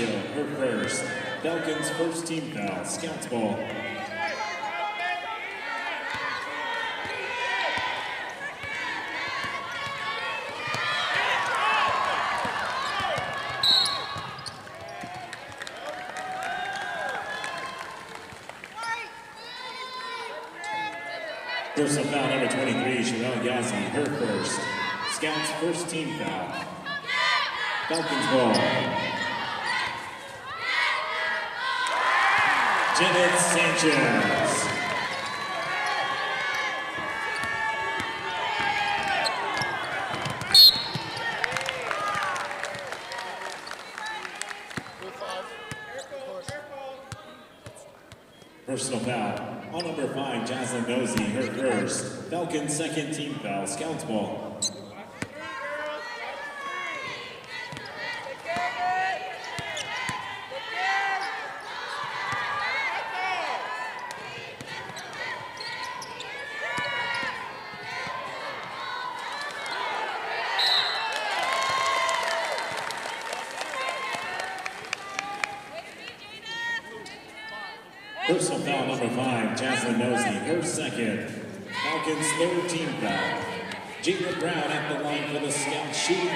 her first. Falcons first team foul, Scouts ball. Personal foul number 23, Alchesay, her first. Scouts first team foul. Falcons ball. Janet Sanchez. Personal foul on number 5, Jaslyn Nosey, her first. Falcons second team foul, Scouts ball. Personal foul number 5, Jaslyn Nosey, her second. Falcons third team foul. Jada Brown at the line for the Scouts, shooting 2.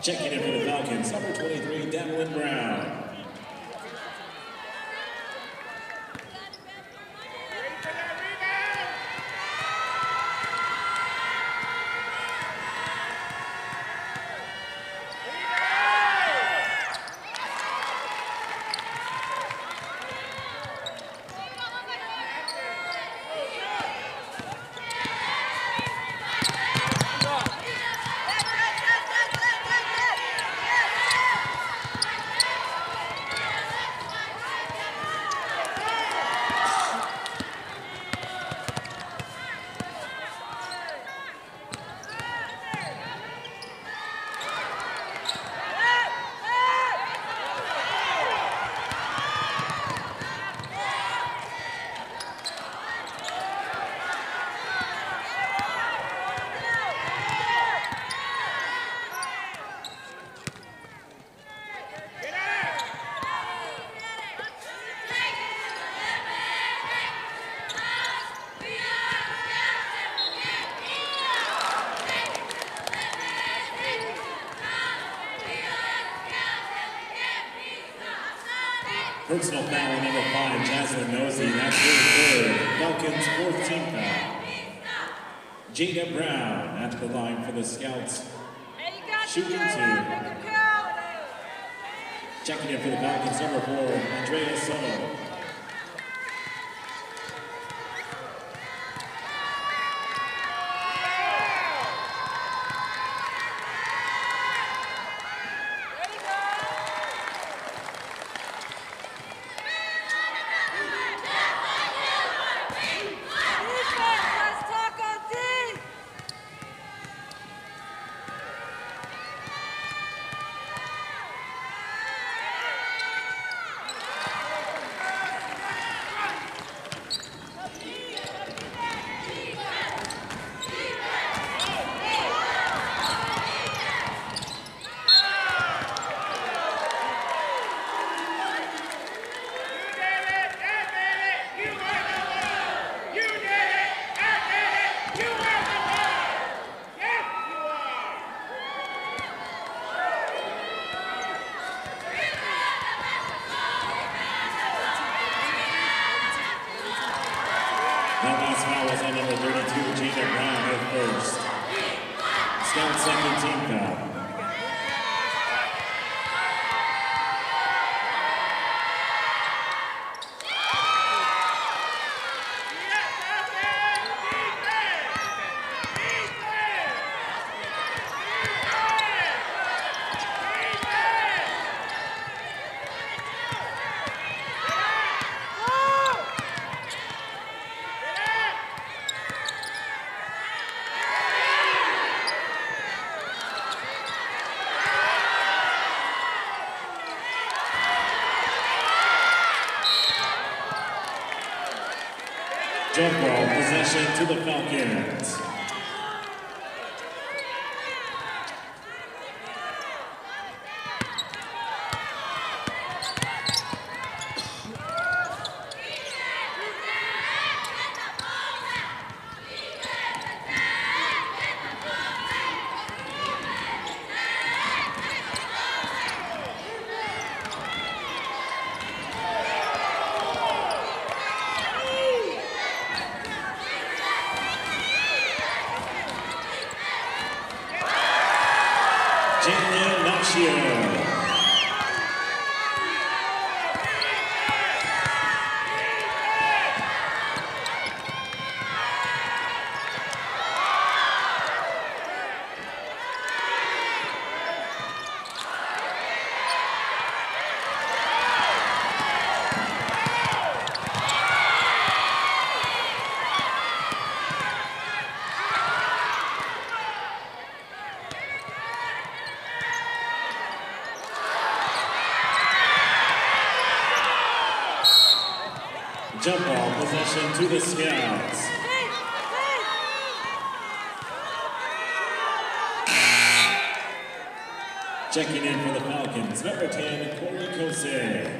Checking in for the Falcons, number 23, Devlin Brown. Personal foul on number 5, Jaslyn Nosey, that's her third. Falcons fourth team foul. Jada Brown at the line for the Scouts, shooting 2. Checking in for the Falcons, number 4, Andrea Soto. That last foul was on number 32, Jada Brown, her first. Scout second team foul. Jump ball possession to the Falcons. Jump ball possession to the Scouts. Checking in for the Falcons, number 10, Alchesay.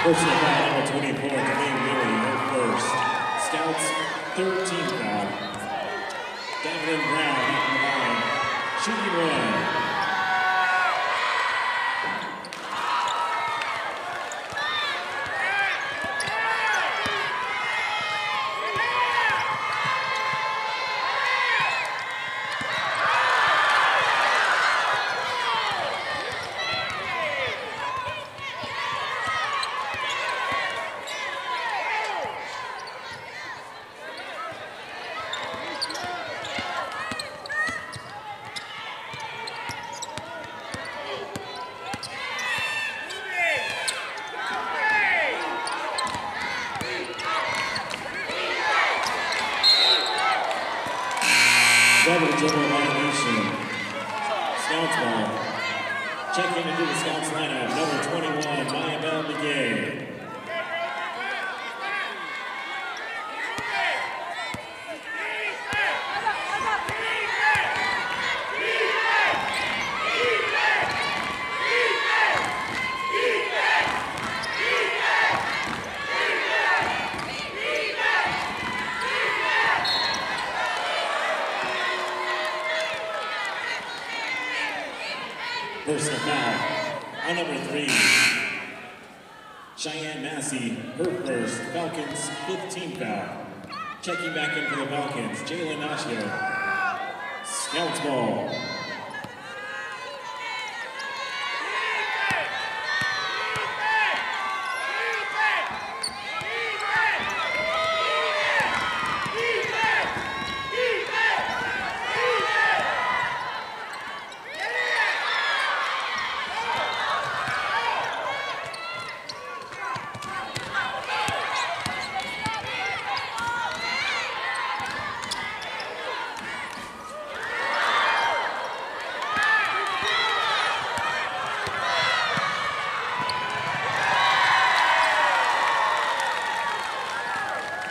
Personal foul number 24, Dwayne Willie, her first. Scouts, 13 foul. Devin Brown at the line, shooting one. Double dribble violation. Scouts ball. Checking into the Scouts lineup, number 21, Maya Begay. Personal foul on number 3, Cheyenne Massey, her first. Falcons, 15 foul. Checking back in for the Falcons, Jalen Nashio. Scouts ball.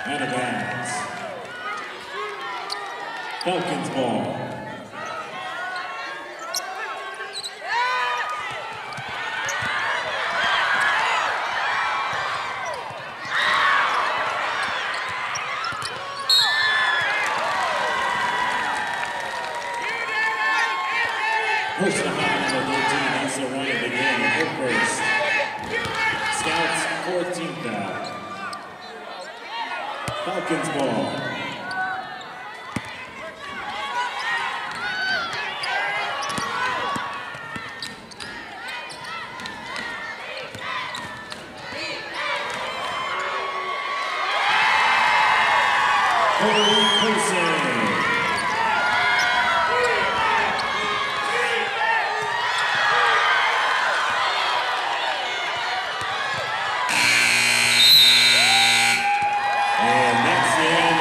Out of bounds. Falcons ball. Falcons ball.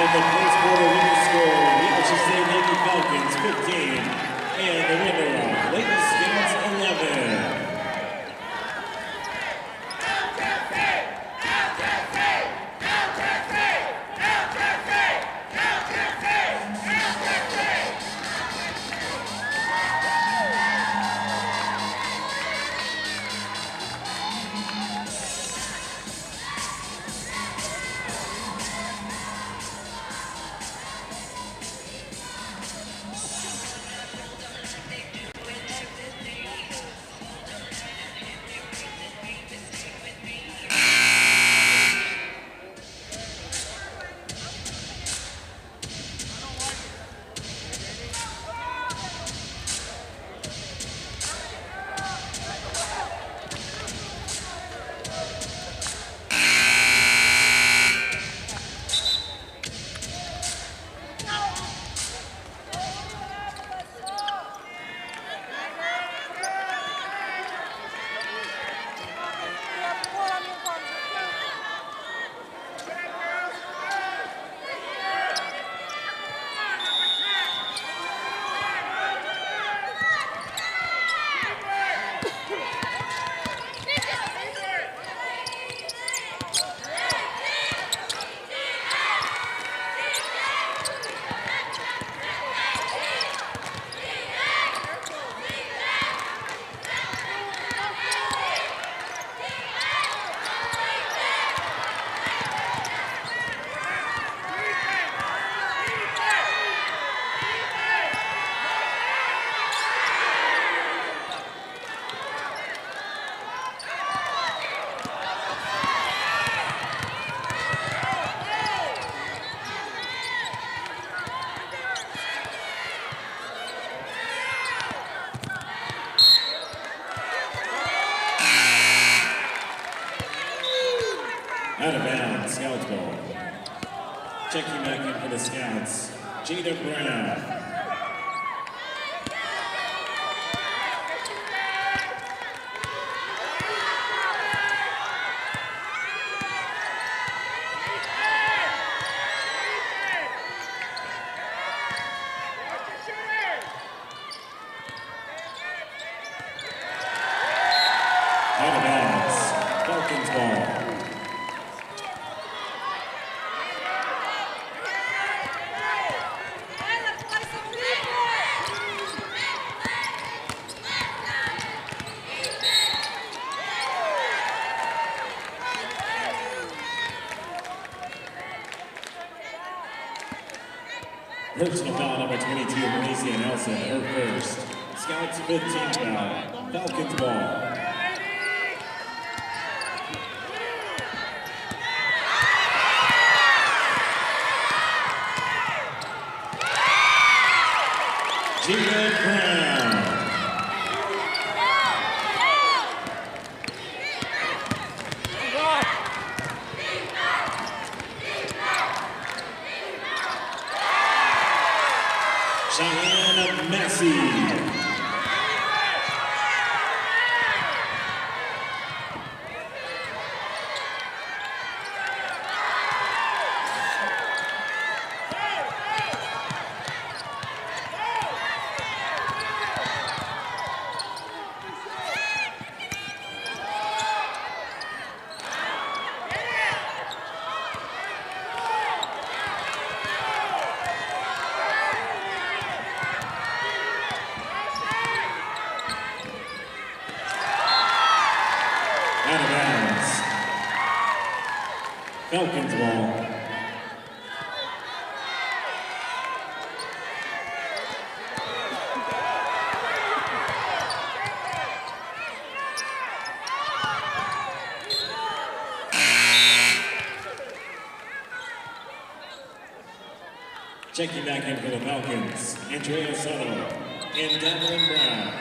The first quarter winning score, the Alchesay Lady Falcons 15, and the winner, Lady Scouts 11. Out of bounds, Scouts ball. Checking back in for the Scouts, Jada Brown. Out of bounds, Falcons ball. Personal foul number 22, Mauricia Nelson, her first. Scouts 15 foul. Falcons ball. Jada Brown. Cheyenne Massey. Out of bounds. Falcons ball. Checking back in for the Falcons, Andrea Soto and Devlin Brown.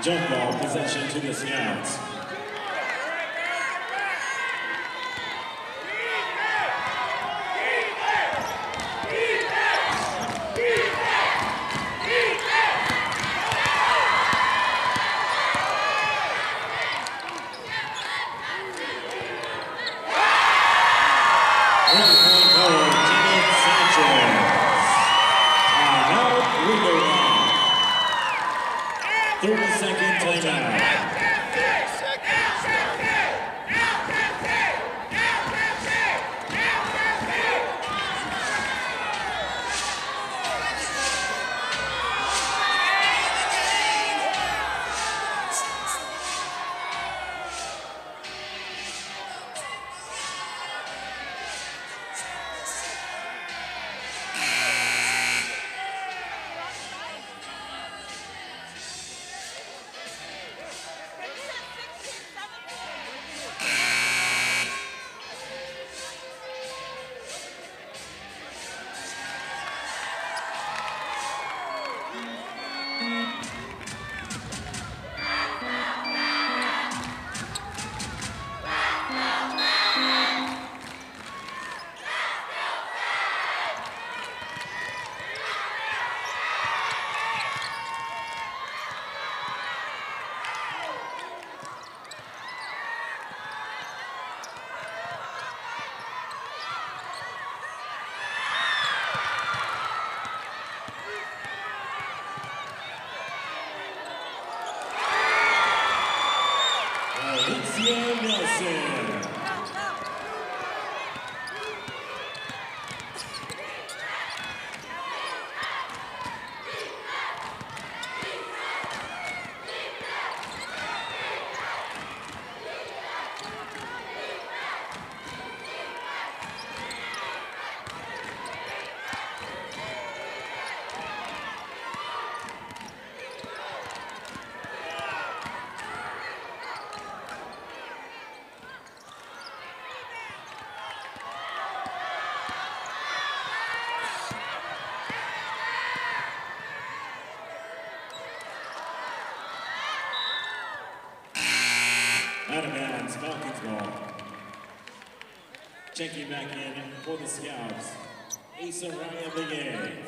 Jump ball possession to the Scouts. Out of bounds, Falcons ball. Checking back in for the Scouts, Asa Ryan Begay.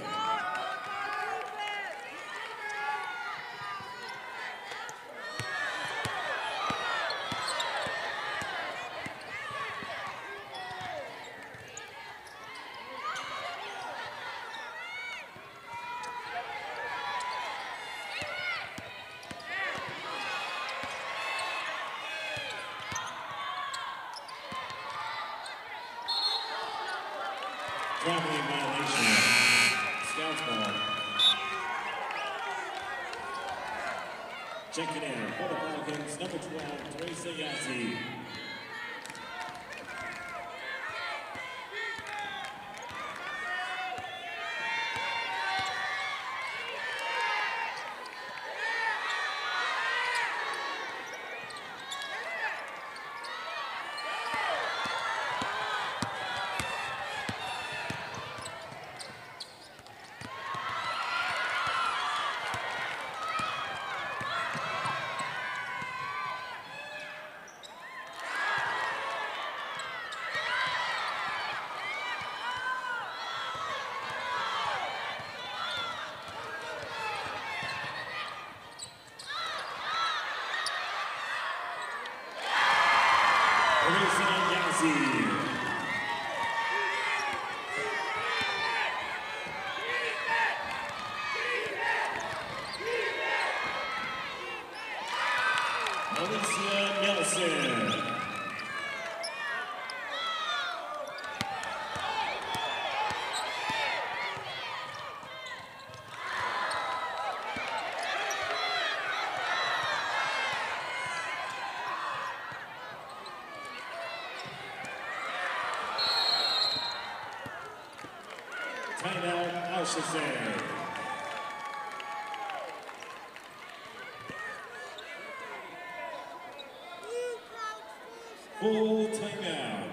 Traveling violation. Scouts ball. Checking in for the Falcons, number 12, Teresa Yassi. Timeout, Alchesay. Full timeout.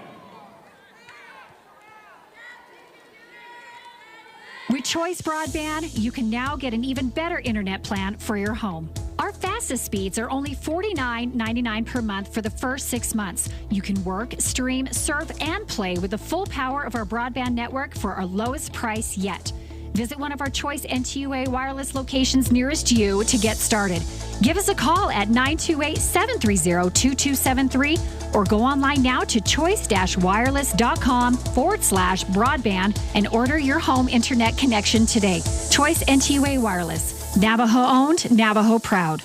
With Choice Broadband, you can now get an even better internet plan for your home. Our fastest speeds are only $49.99 per month for the first 6 months. You can work, stream, surf, and play with the full power of our broadband network for our lowest price yet. Visit one of our Choice NTUA wireless locations nearest you to get started. Give us a call at 928-730-2273 or go online now to choice-wireless.com/broadband and order your home internet connection today. Choice NTUA Wireless. Navajo owned, Navajo proud.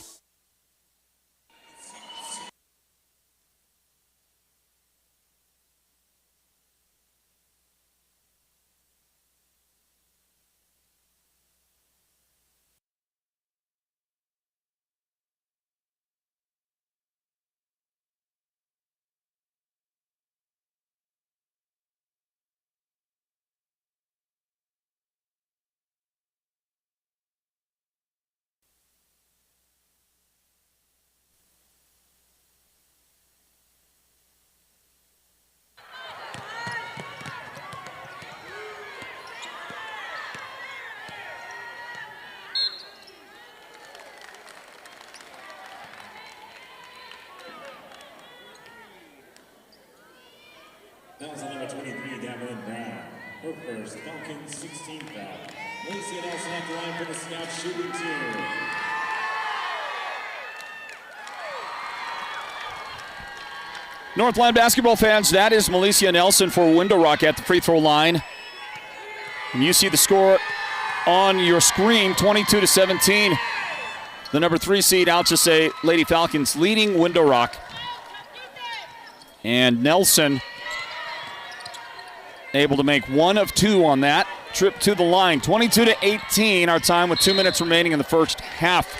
That was number 23, Devlin Brown. Her first, Falcons 16th foul. Lacey Nelson at the line for the Scouts, shooting 2. Northland basketball fans, that is Malicia Nelson for Window Rock at the free throw line. And you see the score on your screen, 22-17. The number 3 seed, Alchesay Lady Falcons, leading Window Rock. And Nelson able to make 1 of 2 on that trip to the line. 22-18, our time with 2 minutes remaining in the first half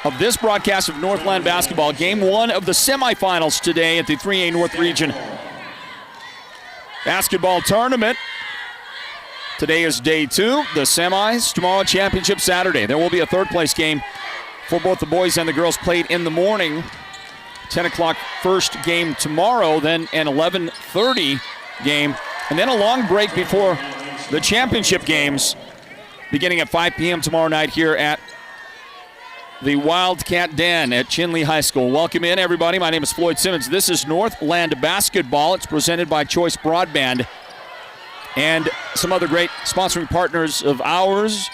of this broadcast of Northland basketball. Game 1 of the semifinals today at the 3A North Region basketball tournament. Today is day 2, the semis. Tomorrow, championship Saturday. There will be a third-place game for both the boys and the girls played in the morning. 10 o'clock first game tomorrow, then an 11:30 game. And then a long break before the championship games, beginning at 5 p.m. tomorrow night here at the Wildcat Den at Chinley High School. Welcome in, everybody. My name is Floyd Simmons. This is Northland Basketball. It's presented by Choice Broadband and some other great sponsoring partners of ours.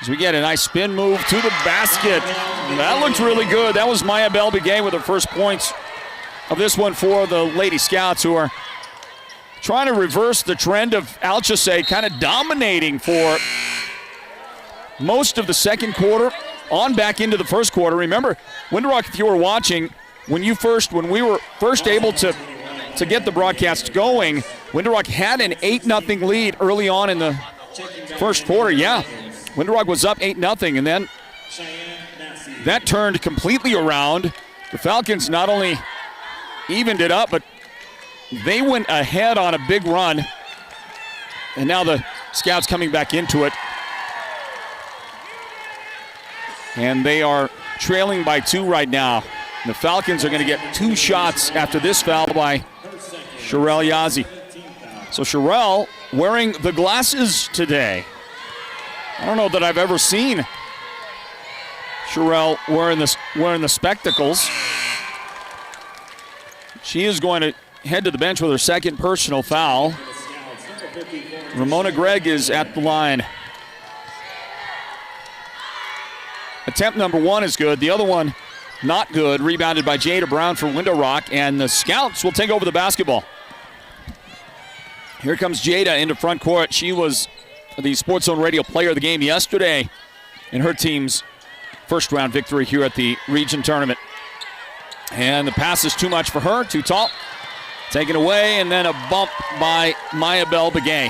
As we get a nice spin move to the basket. That looks really good. That was Maya Belbegay with her first points of this one for the Lady Scouts, who are trying to reverse the trend of Alchesay kind of dominating for most of the second quarter on back into the first quarter. Remember, Window Rock, if you were watching, when we were first able to get the broadcast going, Window Rock had an 8-0 lead early on in the first quarter. Yeah, Window Rock was up 8-0, and then that turned completely around. The Falcons not only evened it up, but they went ahead on a big run, and now the Scouts coming back into it. And they are trailing by 2 right now. The Falcons are going to get 2 shots after this foul by Sherelle Yazzie. So Sherelle wearing the glasses today. I don't know that I've ever seen Sherelle wearing the spectacles. She is going to head to the bench with her second personal foul. Ramona Gregg is at the line. Attempt number 1 is good. The other one not good. Rebounded by Jada Brown for Window Rock, and the Scouts will take over the basketball. Here comes Jada into front court. She was the Sports Zone Radio Player of the Game yesterday in her team's first round victory here at the region tournament. And the pass is too much for her, too tall. Taken away, and then a bump by Maya Belbegay.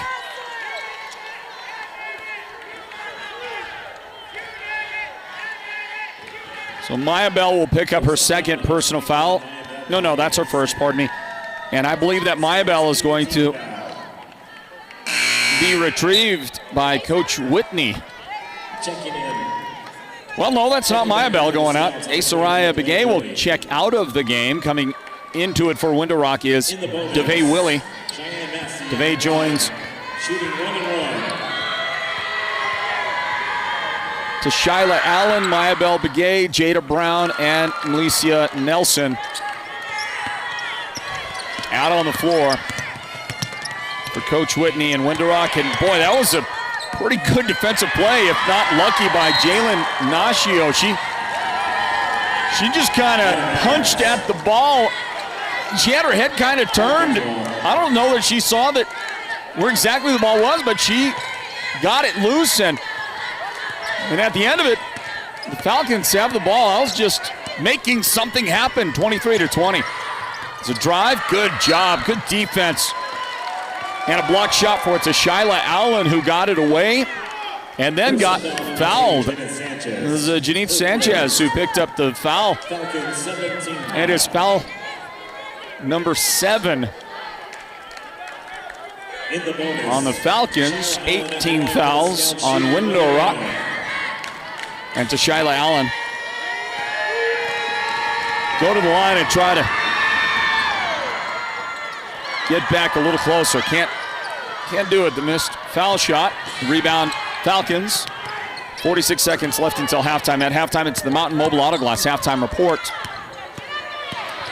So Maya Bell will pick up her second personal foul. No, that's her first, pardon me. And I believe that Maya Bell is going to be retrieved by Coach Whitney. Checking in. Well, no, that's not Mayabel going out. Asariah Begay will check out of the game. Coming into it for Window Rock is DeVay Willie. DeVay joins Shooting 1-1. to Shyla Allen, Mayabel Begay, Jada Brown, and Milicia Nelson. Out on the floor for Coach Whitney and Window Rock. And boy, that was a pretty good defensive play, if not lucky, by Jalen Nashio. She just kind of punched at the ball. She had her head kind of turned. I don't know that she saw that where exactly the ball was, but she got it loose. And at the end of it, the Falcons have the ball. I was just making something happen, 23-20. It's a drive, good job, good defense. And a block shot for it to Shyla Allen, who got it away and then got fouled. This is Janine Sanchez who picked up the foul. And it's foul number 7 on the Falcons. 18 fouls on Window Rock. And to Shyla Allen. Go to the line and try to get back a little closer. Can't do it. The missed foul shot. Rebound Falcons. 46 seconds left until halftime. At halftime, it's the Mountain Mobile Auto Glass halftime report.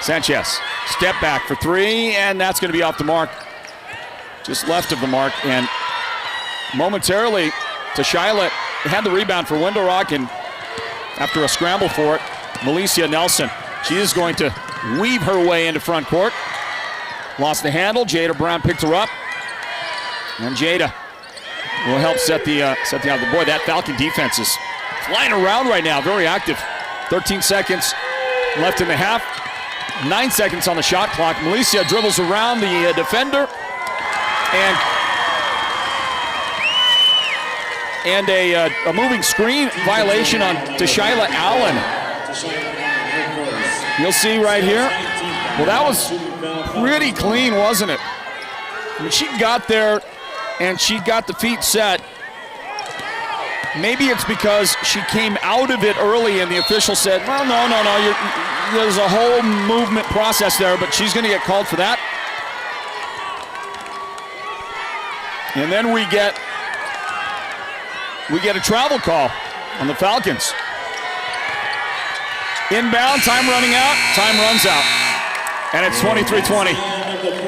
Sanchez, step back for 3, and that's going to be off the mark. Just left of the mark, and momentarily, Tashyla had the rebound for Window Rock, and after a scramble for it, Milicia Nelson, she is going to weave her way into front court. Lost the handle. Jada Brown picked her up, and Jada will help set the out. Boy, that Falcon defense is flying around right now, very active. 13 seconds left in the half. 9 seconds on the shot clock. Milicia dribbles around the defender, and a moving screen violation on Tashyla Allen. You'll see right here. Well, that was pretty clean, wasn't it? I mean, she got there and she got the feet set. Maybe it's because she came out of it early and the official said, well, no, there's a whole movement process there, but she's going to get called for that. And then we get a travel call on the Falcons. Inbound, time running out, time runs out. And it's 23-20.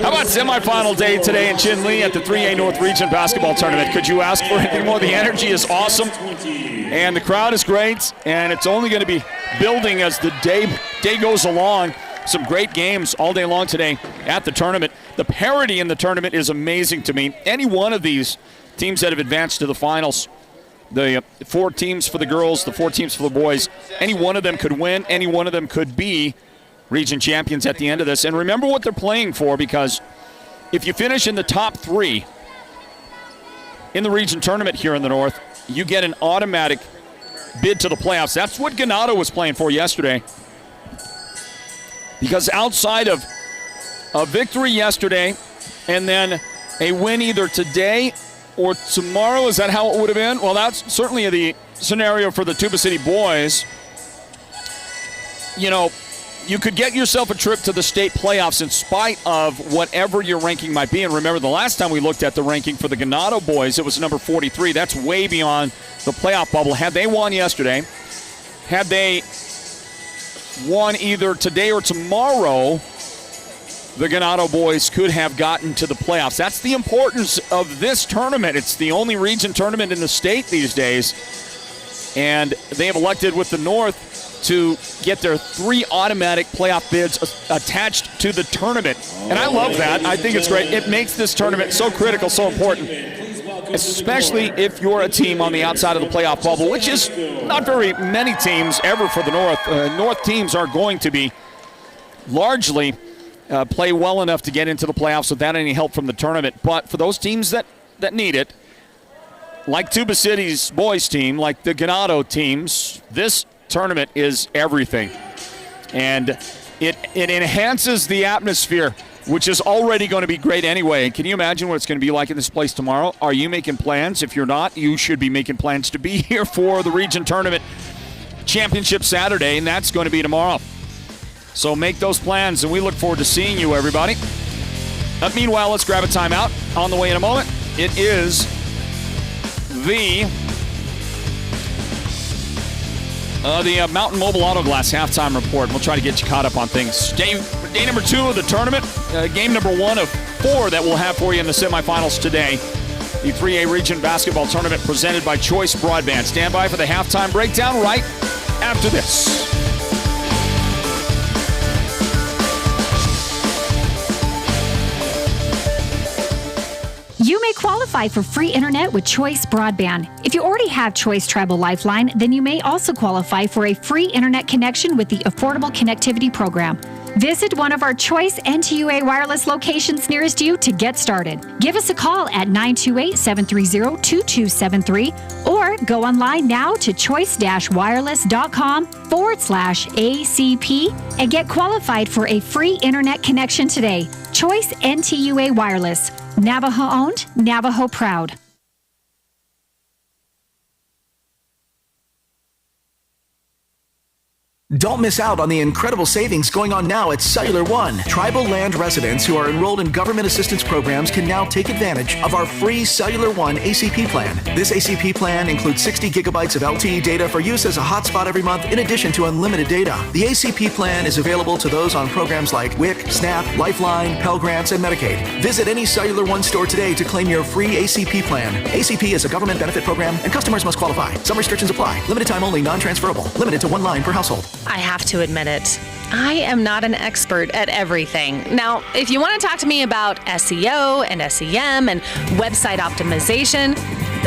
How about semifinal day today in Chinle at the 3A North Region Basketball Tournament? Could you ask for anything more? The energy is awesome, and the crowd is great, and it's only going to be building as the day goes along. Some great games all day long today at the tournament. The parity in the tournament is amazing to me. Any one of these teams that have advanced to the finals, the 4 teams for the girls, the 4 teams for the boys, any one of them could win, any one of them could be region champions at the end of this. And remember what they're playing for, because if you finish in the top 3 in the region tournament here in the North, you get an automatic bid to the playoffs. That's what Ganado was playing for yesterday. Because outside of a victory yesterday and then a win either today or tomorrow, is that how it would have been? Well, that's certainly the scenario for the Tuba City boys. You know, you could get yourself a trip to the state playoffs in spite of whatever your ranking might be. And remember, the last time we looked at the ranking for the Ganado boys, it was number 43. That's way beyond the playoff bubble. Had they won yesterday, had they won either today or tomorrow, the Ganado boys could have gotten to the playoffs. That's the importance of this tournament. It's the only region tournament in the state these days. And they have elected with the North to get their 3 automatic playoff bids attached to the tournament. And I love that. I think it's great. It makes this tournament so critical, so important, especially if you're a team on the outside of the playoff bubble, which is not very many teams ever for the North. North teams are going to be largely play well enough to get into the playoffs without any help from the tournament. But for those teams that need it, like Tuba City's boys team, like the Ganado teams, this tournament is everything. And it enhances the atmosphere which is already going to be great anyway. And can you imagine what it's going to be like in this place tomorrow? Are you making plans? If you're not, you should be making plans to be here for the Region Tournament Championship Saturday, and that's going to be tomorrow. So make those plans, and we look forward to seeing you, everybody. Meanwhile, let's grab a timeout. On the way in a moment, it is the Mountain Mobile Auto Glass halftime report. We'll try to get you caught up on things. Day number 2 of the tournament, game number 1 of 4 that we'll have for you in the semifinals today. The 3A Region Basketball Tournament presented by Choice Broadband. Stand by for the halftime breakdown right after this. You may qualify for free internet with Choice Broadband. If you already have Choice Tribal Lifeline, then you may also qualify for a free internet connection with the Affordable Connectivity Program. Visit one of our Choice NTUA wireless locations nearest you to get started. Give us a call at 928-730-2273 or go online now to choice-wireless.com/ACP and get qualified for a free internet connection today. Choice NTUA Wireless. Navajo owned, Navajo proud. Don't miss out on the incredible savings going on now at Cellular One. Tribal land residents who are enrolled in government assistance programs can now take advantage of our free Cellular One ACP plan. This ACP plan includes 60 gigabytes of LTE data for use as a hotspot every month in addition to unlimited data. The ACP plan is available to those on programs like WIC, SNAP, Lifeline, Pell Grants, and Medicaid. Visit any Cellular One store today to claim your free ACP plan. ACP is a government benefit program and customers must qualify. Some restrictions apply. Limited time only, non-transferable. Limited to 1 line per household. I have to admit it. I am not an expert at everything. Now, if you want to talk to me about SEO and SEM and website optimization,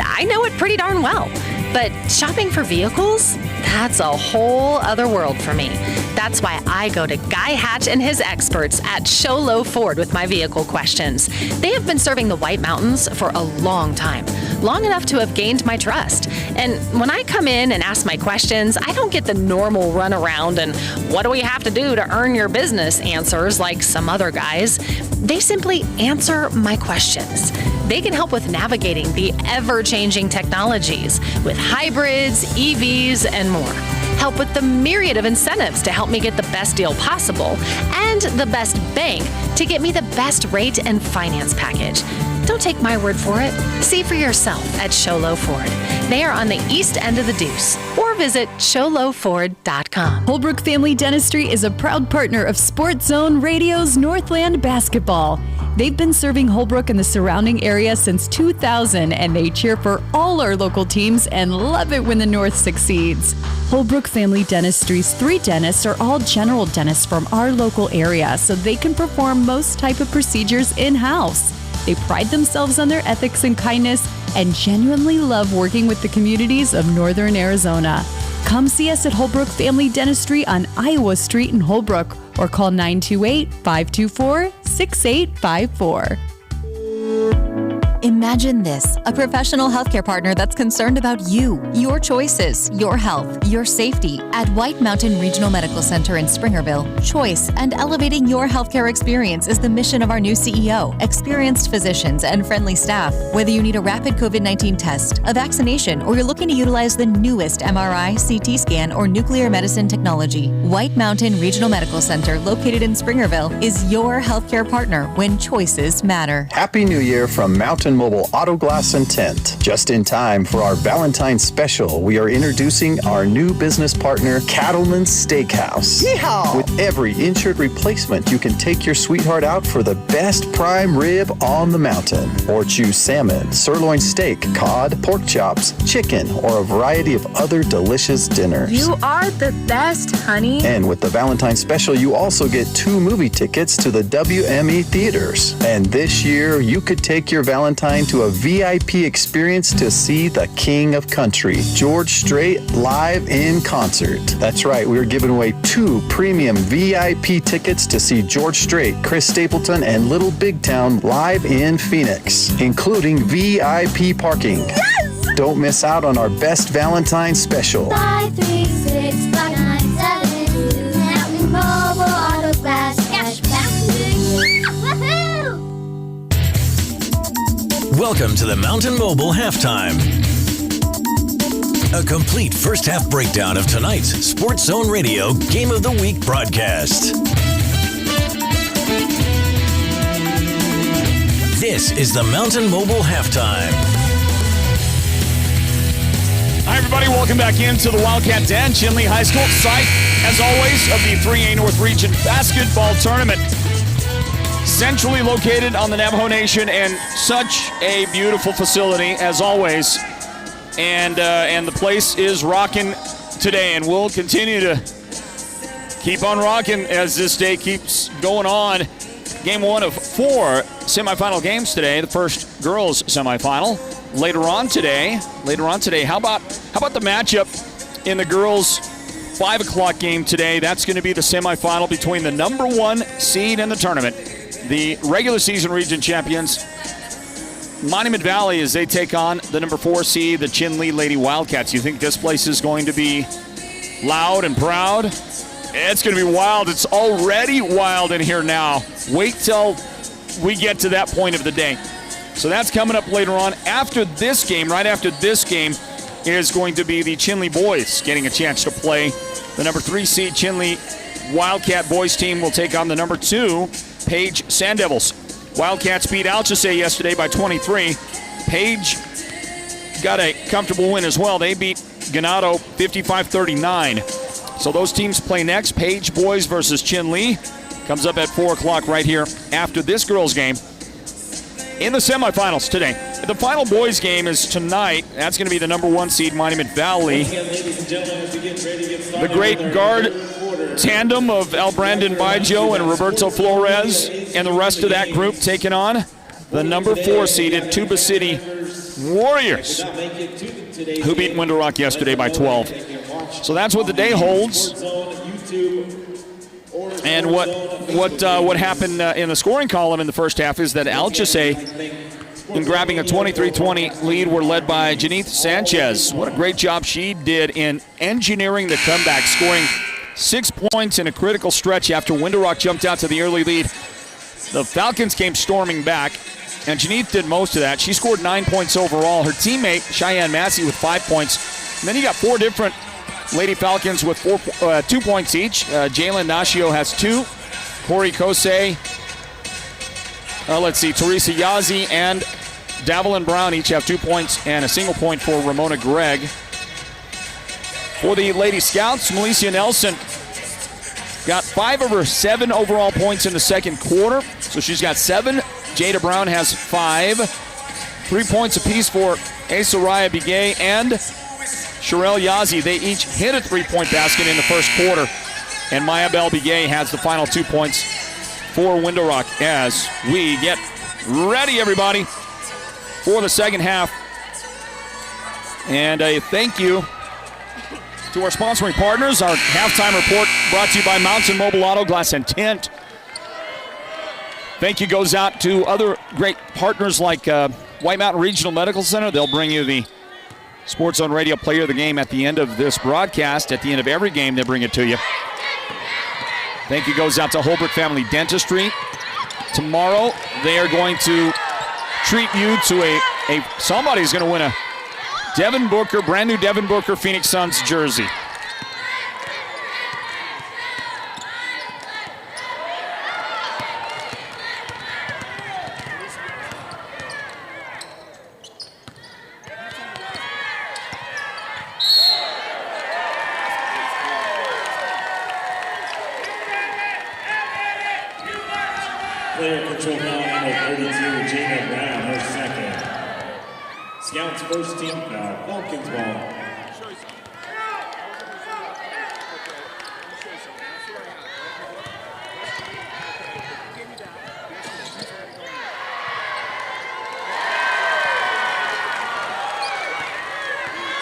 I know it pretty darn well. But shopping for vehicles? That's a whole other world for me. That's why I go to Guy Hatch and his experts at Show Low Ford with my vehicle questions. They have been serving the White Mountains for a long time, long enough to have gained my trust. And when I come in and ask my questions, I don't get the normal runaround and what do we have to do to earn your business answers like some other guys. They simply answer my questions. They can help with navigating the ever-changing technologies with hybrids, EVs, and more. Help with the myriad of incentives to help me get the best deal possible and the best bank to get me the best rate and finance package. Don't take my word for it. See for yourself at Showlow Ford. They are on the east end of the Deuce, or visit showlowford.com. Holbrook Family Dentistry is a proud partner of Sports Zone Radio's Northland Basketball. They've been serving Holbrook and the surrounding area since 2000, and they cheer for all our local teams and love it when the North succeeds. Holbrook Family Dentistry's 3 dentists are all general dentists from our local area, so they can perform most type of procedures in-house. They pride themselves on their ethics and kindness and genuinely love working with the communities of Northern Arizona. Come see us at Holbrook Family Dentistry on Iowa Street in Holbrook or call 928-524-6854. Imagine this, a professional healthcare partner that's concerned about you, your choices, your health, your safety. At White Mountain Regional Medical Center in Springerville, choice and elevating your healthcare experience is the mission of our new CEO. Experienced physicians and friendly staff. Whether you need a rapid COVID-19 test, a vaccination, or you're looking to utilize the newest MRI, CT scan, or nuclear medicine technology, White Mountain Regional Medical Center, located in Springerville, is your healthcare partner when choices matter. Happy New Year from Mountain Mobile Auto Glass and Tint. Just in time for our Valentine's special, we are introducing our new business partner, Cattleman's Steakhouse. Yeehaw! With every insured replacement, you can take your sweetheart out for the best prime rib on the mountain. Or choose salmon, sirloin steak, cod, pork chops, chicken, or a variety of other delicious dinners. You are the best, honey. And with the Valentine's special, you also get 2 movie tickets to the WME theaters. And this year, you could take your Valentine to a VIP experience to see the King of Country, George Strait, live in concert. That's right, we're giving away 2 premium VIP tickets to see George Strait, Chris Stapleton, and Little Big Town live in Phoenix, including VIP parking. Yes! Don't miss out on our best Valentine's special. 536-5972, Mountain Mobile Auto Glass, cashback. Welcome to the Mountain Mobile Halftime. A complete first half breakdown of tonight's Sports Zone Radio Game of the Week broadcast. This is the Mountain Mobile Halftime. Hi, everybody. Welcome back into the Wildcat Den, Chinle High School, site, as always, of the 3A North Region Basketball Tournament. Centrally located on the Navajo Nation, and such a beautiful facility, as always. And the place is rocking today, and we'll continue to keep on rocking as this day keeps going on. Game one of 4 semifinal games today. The first girls semifinal later on today. How about the matchup in the girls 5 o'clock game today? That's going to be the semifinal between the number 1 seed in the tournament, the regular season region champions, Monument Valley, as they take on the number 4 seed, the Chinle Lady Wildcats. You think this place is going to be loud and proud? It's going to be wild. It's already wild in here now. Wait till we get to that point of the day. So that's coming up later on. After this game, right after this game, is going to be the Chinle boys getting a chance to play. The number 3 seed Chinle Wildcat boys team will take on the number 2 Page Sand Devils. Wildcats beat Alchesay yesterday by 23. Page got a comfortable win as well. They beat Ganado 55-39. So those teams play next. Page boys versus Chinle comes up at 4 o'clock right here after this girls game. In the semifinals today, the final boys game is tonight. That's going to be the number 1 seed Monument Valley. The great guard tandem of Al Brandon Baijo and Roberto Flores and the rest of that group taking on the number 4 seeded Tuba City Warriors, who beat Window Rock yesterday by 12. So that's what the day holds. And what happened in the scoring column in the first half is that Alchesay, in grabbing a 23-20 lead, were led by Janith Sanchez. What a great job she did in engineering the comeback, scoring 6 points in a critical stretch after Window Rock jumped out to the early lead. The Falcons came storming back, and Janith did most of that. She scored 9 points overall. Her teammate, Cheyenne Massey, with 5 points. And then you got 4 different Lady Falcons with 2 points each. Jalen Nashio has 2. Corey Kosei, Teresa Yazzie and Davelin Brown each have 2 points and a single point for Ramona Gregg. For the Lady Scouts, Melicia Nelson got 5 of her 7 overall points in the second quarter. So she's got 7. Jada Brown has 5. 3 points apiece for Soraya Bigay and Sherelle Yazzie. They each hit a 3-point basket in the first quarter. And Maya Bell Bigay has the final 2 points for Window Rock as we get ready, everybody, for the second half. And a thank you to our sponsoring partners. Our halftime report brought to you by Mountain Mobile Auto Glass and Tint. Thank you goes out to other great partners like White Mountain Regional Medical Center. They'll bring you the Sports Zone Radio Player of the Game at the end of this broadcast. At the end of every game, they bring it to you. Thank you goes out to Holbrook Family Dentistry. Tomorrow, they are going to treat you to somebody's going to win a Devin Booker, brand new Devin Booker Phoenix Suns jersey. Player control foul number 32, Jada Brown, her second. Scouts first team foul, Falcons ball.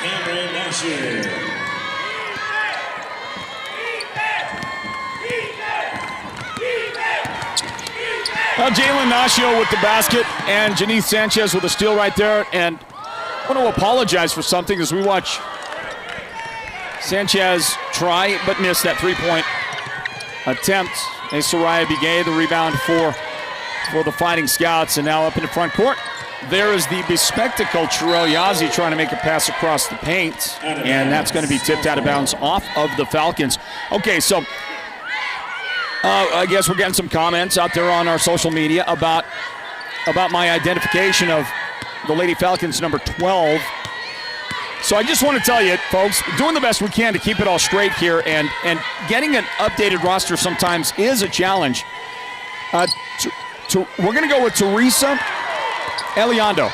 Cameron Nashir. Jalen Nashio with the basket and Janith Sanchez with a steal right there. And I want to apologize for something as we watch Sanchez try but miss that 3-point attempt. And Soraya Bigay the rebound for the Fighting Scouts, and now up in the front court. there is the bespectacled Sherelle Yazzie trying to make a pass across the paint, and that's going to be tipped out of bounds off of the Falcons. Okay, so I guess we're getting some comments out there on our social media about my identification of the Lady Falcons number 12. So I just want to tell you, folks, doing the best we can to keep it all straight here, and getting an updated roster sometimes is a challenge. We're going to go with Teresa Elizondo,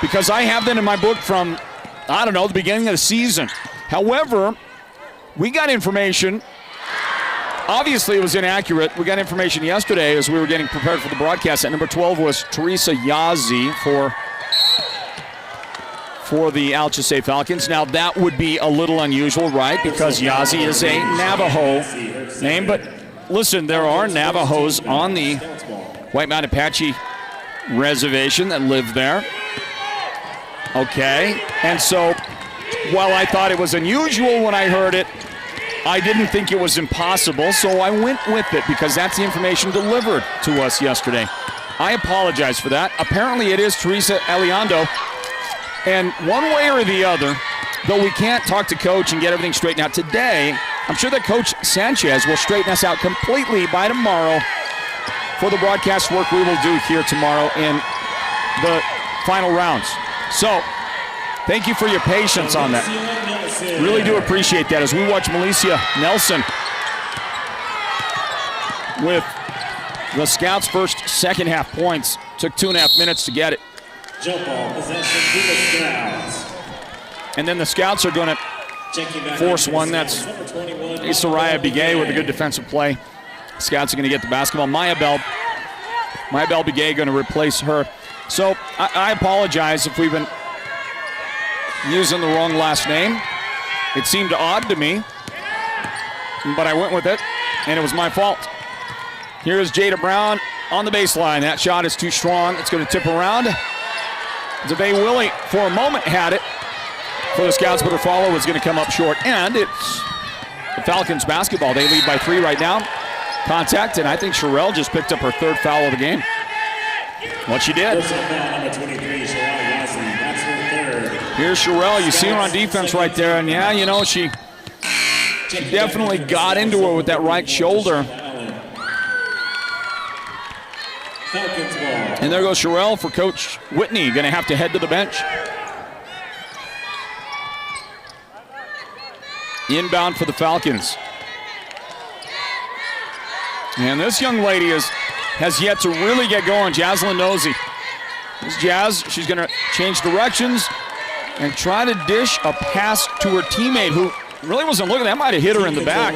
because I have that in my book from, I don't know, the beginning of the season. However, we got information. Obviously, it was inaccurate. We got information yesterday as we were getting prepared for the broadcast that number 12 was Teresa Yazzie for the Alchesay Falcons. Now, that would be a little unusual, right? Because Yazzie is a Navajo name. But listen, there are Navajos on the White Mountain Apache Reservation that live there. Okay. And so, while I thought it was unusual when I heard it, I didn't think it was impossible, so I went with it because that's the information delivered to us yesterday. I apologize for that. Apparently, it is Teresa Elizondo. And one way or the other, though we can't talk to Coach and get everything straightened out today, I'm sure that Coach Sanchez will straighten us out completely by tomorrow for the broadcast work we will do here tomorrow in the final rounds. So, thank you for your patience on that. Really do appreciate that as we watch Melissa Nelson with the Scouts' first second half points. Took 2.5 minutes to get it. Jump ball possession to the Scouts. And then the Scouts are going to force one. That's Soraya Bigay with a good defensive play. Scouts are going to get the basketball. Maya Bell Bigay going to replace her. So I apologize if we've been using the wrong last name. It seemed odd to me, but I went with it, and it was my fault. Here's Jada Brown on the baseline. That shot is too strong. It's going to tip around. DeVay Willie, for a moment, had it for the Scouts, but her follow was going to come up short. And it's the Falcons basketball. They lead by 3 right now. Contact, and I think Sherelle just picked up her 3rd foul of the game. What she did. Here's Sherelle. You see her on defense right there, and yeah, you know, she definitely got into her with that right shoulder. And there goes Sherelle for Coach Whitney. Going to have to head to the bench. Inbound for the Falcons. And this young lady has yet to really get going. Jaslyn Nosey. This Jazz, she's going to change directions and try to dish a pass to her teammate who really wasn't looking. That might have hit her in the back.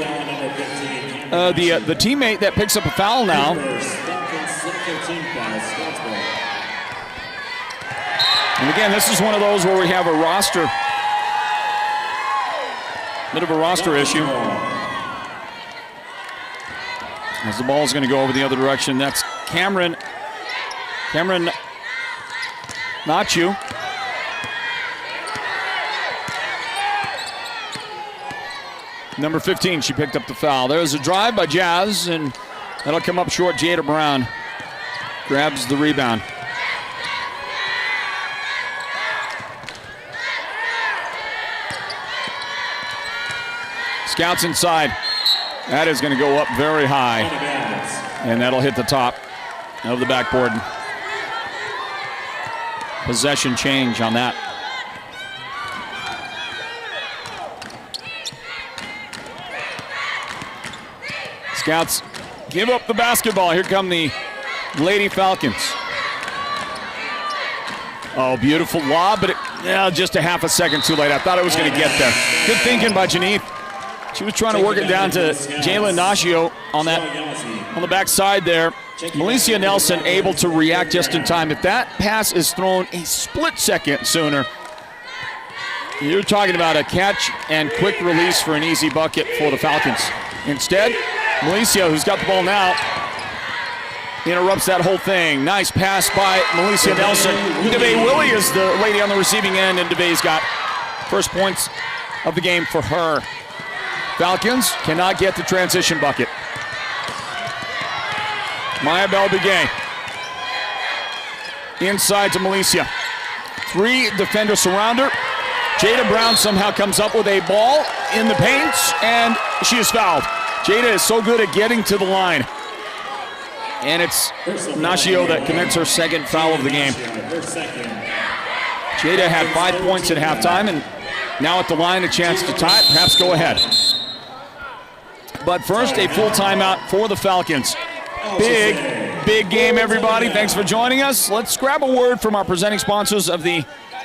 The teammate that picks up a foul now. And again, this is one of those where we have a bit of a roster issue. As the ball is going to go over the other direction, that's Cameron Nachu. Number 15, she picked up the foul. There's a drive by Jazz, and that'll come up short. Jada Brown grabs the rebound. Scouts inside. That is going to go up very high. And that'll hit the top of the backboard. Possession change on that. Scouts give up the basketball. Here come the Lady Falcons. Oh, beautiful lob, but just a half a second too late. I thought it was going to get there. Good thinking by Janeeth. She was trying to work it down to Jalen Nashio on the backside there. Melissa Nelson able to react just in time. If that pass is thrown a split second sooner, you're talking about a catch and quick release for an easy bucket for the Falcons. Instead, Melissa, who's got the ball now, interrupts that whole thing. Nice pass by Melissa Nelson. DeVay Willie is the lady on the receiving end, and DeVay's got first points of the game for her. Falcons cannot get the transition bucket. Maya Bell Bigay. inside to Milicia. 3 defenders surround her. Jada Brown somehow comes up with a ball in the paint, and she is fouled. Jada is so good at getting to the line. And it's Nashio that commits her second foul of the game. Jada had 5 points at halftime, and now at the line, a chance to tie it, perhaps go ahead. But first, a full timeout for the Falcons. Big game, everybody. Thanks for joining us. Let's grab a word from our presenting sponsors of the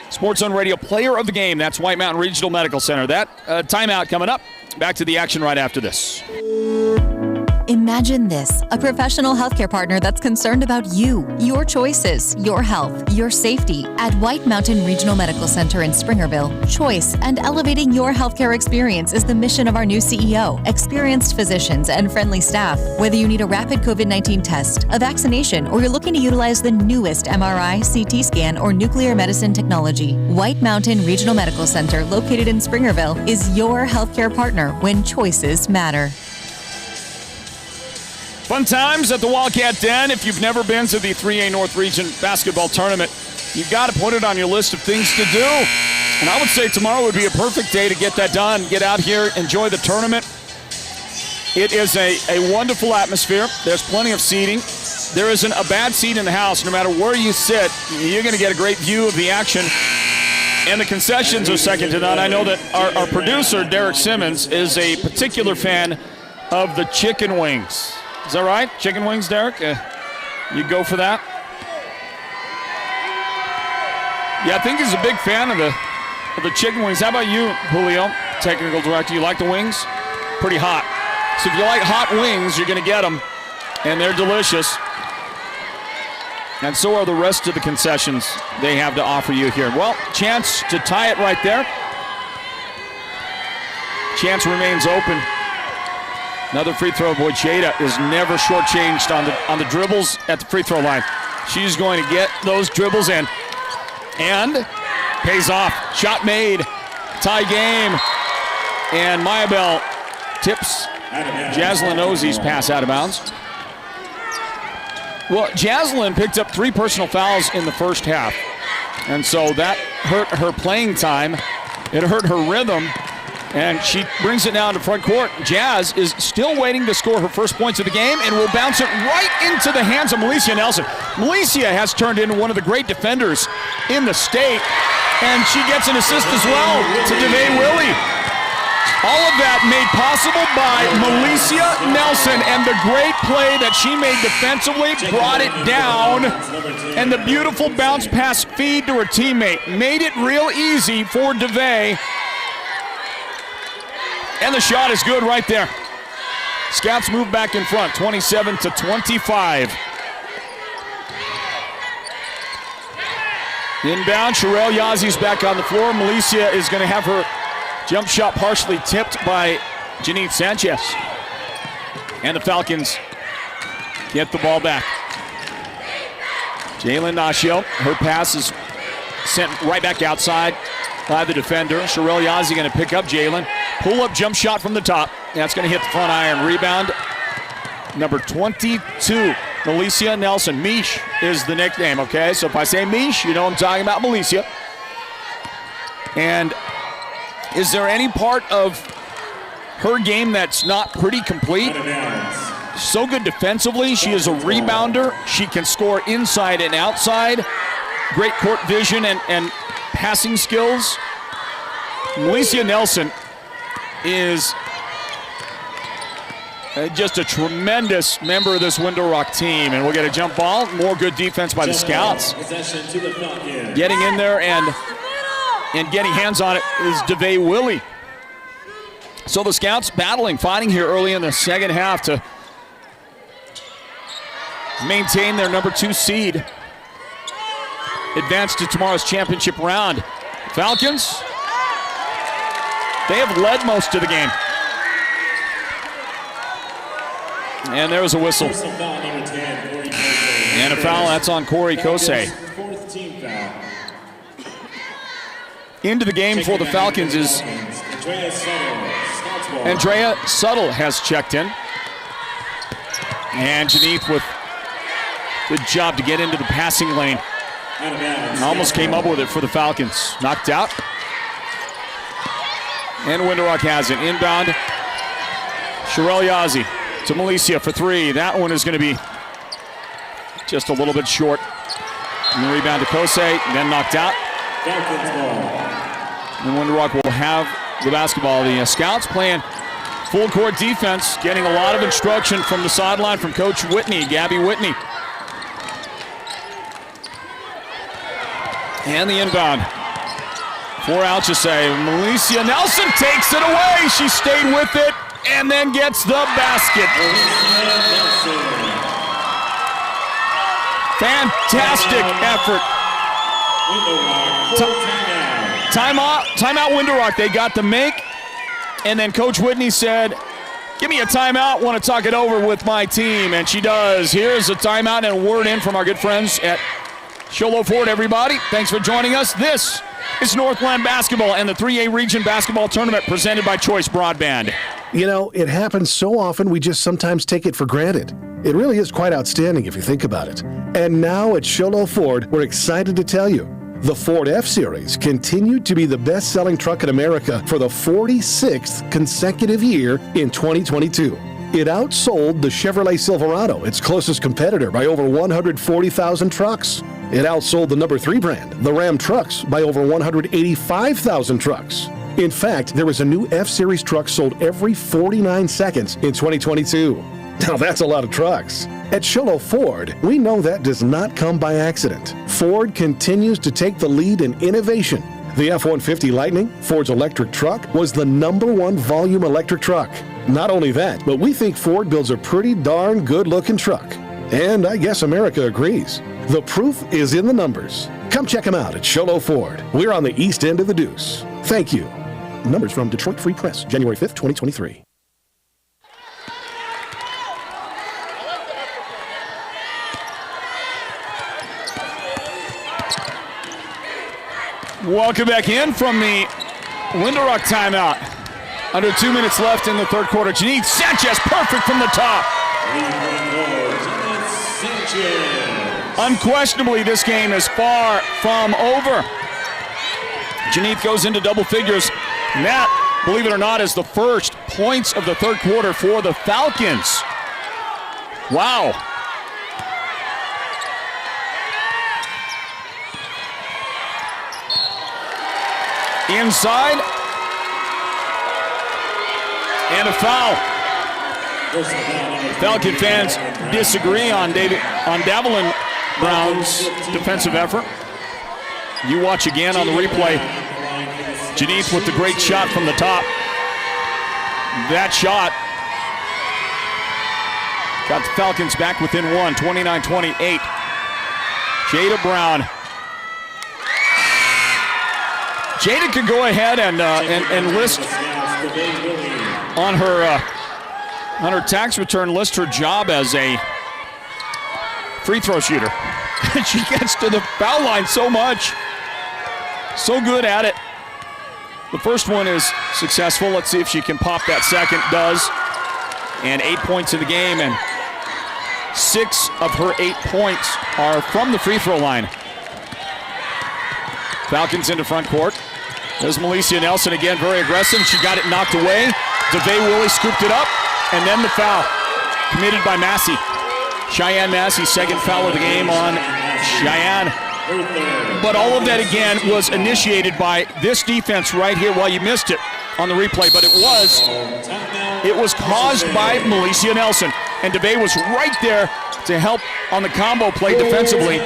Sports Zone Radio Player of the Game. That's White Mountain Regional Medical Center. That timeout coming up. Back to the action right after this. Imagine this, a professional healthcare partner that's concerned about you, your choices, your health, your safety. At White Mountain Regional Medical Center in Springerville, choice and elevating your healthcare experience is the mission of our new CEO, experienced physicians, and friendly staff. Whether you need a rapid COVID-19 test, a vaccination, or you're looking to utilize the newest MRI, CT scan, or nuclear medicine technology, White Mountain Regional Medical Center, located in Springerville, is your healthcare partner when choices matter. Fun times at the Wildcat Den. If you've never been to the 3A North Region basketball tournament, you've got to put it on your list of things to do. And I would say tomorrow would be a perfect day to get that done. Get out here, enjoy the tournament. It is a wonderful atmosphere. There's plenty of seating. There isn't a bad seat in the house. No matter where you sit, you're going to get a great view of the action. And the concessions are second to none. I know that our producer, Derek Simmons, is a particular fan of the chicken wings. Is that right? Chicken wings, Derek? You go for that? Yeah, I think he's a big fan of the chicken wings. How about you, Julio, technical director? You like the wings? Pretty hot. So if you like hot wings, you're going to get them, and they're delicious. And so are the rest of the concessions they have to offer you here. Well, chance to tie it right there. Chance remains open. Another free throw. Boy, Jada is never shortchanged on the dribbles at the free throw line. She's going to get those dribbles in. And pays off. Shot made. Tie game. And Mayabel tips Jaslyn Ozie's pass out of bounds. Well, Jaslyn picked up 3 personal fouls in the first half. And so that hurt her playing time. It hurt her rhythm. And she brings it now into front court. Jazz is still waiting to score her first points of the game and will bounce it right into the hands of Milicia Nelson. Milicia has turned into one of the great defenders in the state, and she gets an assist as well to DeVay Willie. All of that made possible by Milicia Nelson, and the great play that she made defensively brought it down, and the beautiful bounce pass feed to her teammate made it real easy for DeVay. And the shot is good right there. Scouts move back in front, 27-25. Inbound, Sherelle Yazie's back on the floor. Milicia is going to have her jump shot partially tipped by Janine Sanchez. And the Falcons get the ball back. Jalen Nashio, her pass is sent right back outside by the defender. Sherelle Yazzie going to pick up Jalen. Pull-up jump shot from the top. That's going to hit the front iron. Rebound, number 22, Milicia Nelson. Mish is the nickname, okay? So if I say Mish, you know I'm talking about Milicia. And is there any part of her game that's not pretty complete? So good defensively. She is a rebounder. She can score inside and outside. Great court vision and passing skills. Milicia Nelson is just a tremendous member of this Window Rock team. And we'll get a jump ball. More good defense by the Scouts. Getting in there and getting hands on it is DeVay Willie. So the Scouts battling, fighting here early in the second half to maintain their number 2 seed. Advance to tomorrow's championship round. Falcons, they have led most of the game. And there was a whistle. And a foul, that's on Corey Kosei. Into the game for the Falcons is Andrea Suttle has checked in. And Janeeth with good job to get into the passing lane. Out of bounds. Almost came up with it for the Falcons. Knocked out. And Winterrock has it. Inbound. Sherelle Yazzie to Milicia for three. That one is going to be just a little bit short. And the rebound to Alchesay, then knocked out. Falcons ball. And Winterrock will have the basketball. The Scouts playing full court defense, getting a lot of instruction from the sideline from Coach Whitney, Gabby Whitney. And the inbound for Alchesay. Milicia Nelson takes it away. She stayed with it and then gets the basket. Fantastic effort. Timeout Winterrock. They got the make. And then Coach Whitney said, give me a timeout. Want to talk it over with my team. And she does. Here's a timeout and a word in from our good friends at Sholo Ford, everybody. Thanks for joining us. This is Northland Basketball and the 3A Region Basketball Tournament presented by Choice Broadband. You know, it happens so often we just sometimes take it for granted. It really is quite outstanding if you think about it. And now at Sholo Ford, we're excited to tell you the Ford F-Series continued to be the best-selling truck in America for the 46th consecutive year in 2022. It outsold the Chevrolet Silverado, its closest competitor, by over 140,000 trucks. It outsold the number 3 brand, the Ram Trucks, by over 185,000 trucks. In fact, there was a new F-Series truck sold every 49 seconds in 2022. Now that's a lot of trucks. At Sholo Ford, we know that does not come by accident. Ford continues to take the lead in innovation. The F-150 Lightning, Ford's electric truck, was the #1 volume electric truck. Not only that, but we think Ford builds a pretty darn good-looking truck. And I guess America agrees. The proof is in the numbers. Come check them out at Sholo Ford. We're on the east end of the Deuce. Thank you. Numbers from Detroit Free Press, January 5th, 2023. Welcome back in from the Winterrock timeout. Under 2 minutes left in the third quarter. Janine Sanchez, perfect from the top. Unquestionably, this game is far from over. Janine goes into double figures. And that, believe it or not, is the first points of the third quarter for the Falcons. Wow. Inside. And a foul. Falcon fans disagree on Davelin Brown's defensive effort. You watch again on the replay. Janine with the great shot from the top. That shot got the Falcons back within one, 29-28. Jada Brown. Jada could go ahead and list on her tax return, list her job as a free throw shooter. She gets to the foul line so much. So good at it. The first one is successful. Let's see if she can pop that second. Does. And 8 points in the game, and 6 of her 8 points are from the free throw line. Falcons into front court. There's Milicia Nelson again, very aggressive. She got it knocked away. DeVay Willie scooped it up, and then the foul committed by Massey. Cheyenne Massey, second foul of the game on Cheyenne. But all of that again was initiated by this defense right here. Well, you missed it on the replay, but it was caused by Milicia Nelson. And DeVay was right there to help on the combo play defensively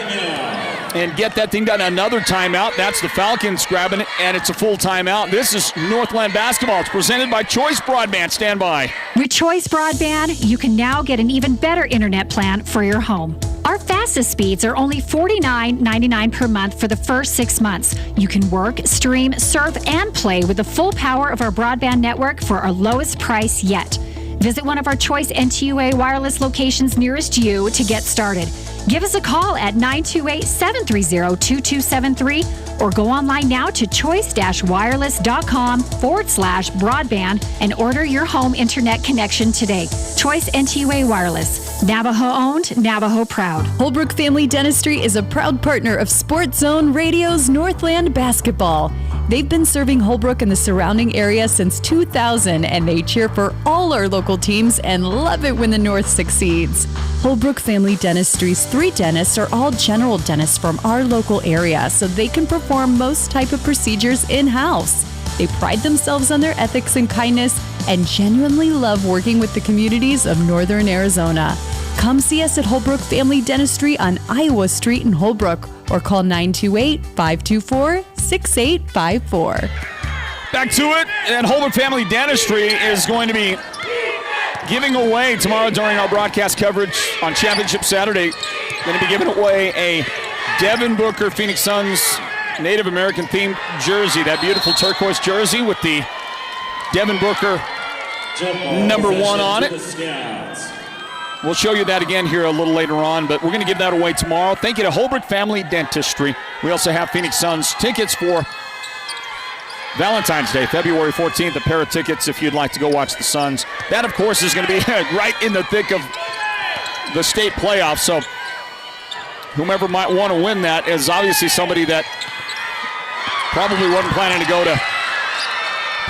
and get that thing done. Another timeout. That's the Falcons grabbing it, and it's a full timeout. This is Northland Basketball. It's presented by Choice Broadband. Stand by. With Choice Broadband, you can now get an even better internet plan for your home. Our fastest speeds are only $49.99 per month for the first 6 months. You can work, stream, surf, and play with the full power of our broadband network for our lowest price yet. Visit one of our Choice NTUA wireless locations nearest you to get started. Give us a call at 928-730-2273 or go online now to choice-wireless.com/broadband and order your home internet connection today. Choice NTUA Wireless. Navajo owned, Navajo proud. Holbrook Family Dentistry is a proud partner of Sports Zone Radio's Northland Basketball. They've been serving Holbrook and the surrounding area since 2000, and they cheer for all our local teams and love it when the North succeeds. Holbrook Family Dentistry's 3 dentists are all general dentists from our local area, so they can perform most type of procedures in-house. They pride themselves on their ethics and kindness and genuinely love working with the communities of Northern Arizona. Come see us at Holbrook Family Dentistry on Iowa Street in Holbrook or call 928-524-6854. Back to it, and Holbrook Family Dentistry is going to be giving away tomorrow during our broadcast coverage on Championship Saturday. Going to be giving away a Devin Booker Phoenix Suns Native American themed jersey, that beautiful turquoise jersey with the Devin Booker number 1 on it. We'll show you that again here a little later on, but we're going to give that away tomorrow. Thank you to Holbrook Family Dentistry. We also have Phoenix Suns tickets for Valentine's Day, February 14th, a pair of tickets if you'd like to go watch the Suns. That, of course, is going to be right in the thick of the state playoffs, so whomever might want to win that is obviously somebody that probably wasn't planning to go to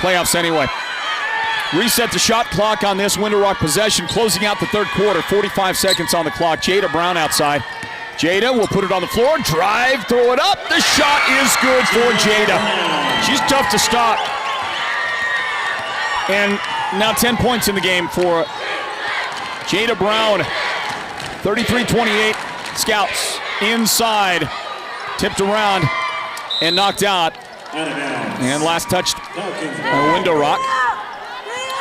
playoffs anyway. Reset the shot clock on this Window Rock possession, closing out the third quarter, 45 seconds on the clock. Jada Brown outside. Jada will put it on the floor, drive, throw it up. The shot is good for Jada. She's tough to stop. And now 10 points in the game for Jada Brown. 33-28, Scouts inside, tipped around and knocked out. And last touched Window Rock.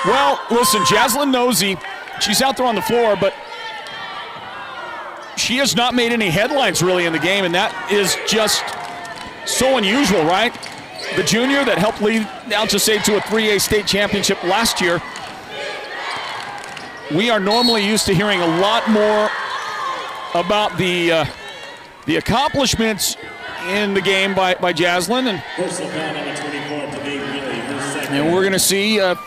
Well, listen, Jaslyn Nosey, she's out there on the floor, but she has not made any headlines really in the game, and that is just so unusual, right? The junior that helped lead Alchesay to a 3A state championship last year. We are normally used to hearing a lot more about the accomplishments in the game by Jaslyn, and we're going to see if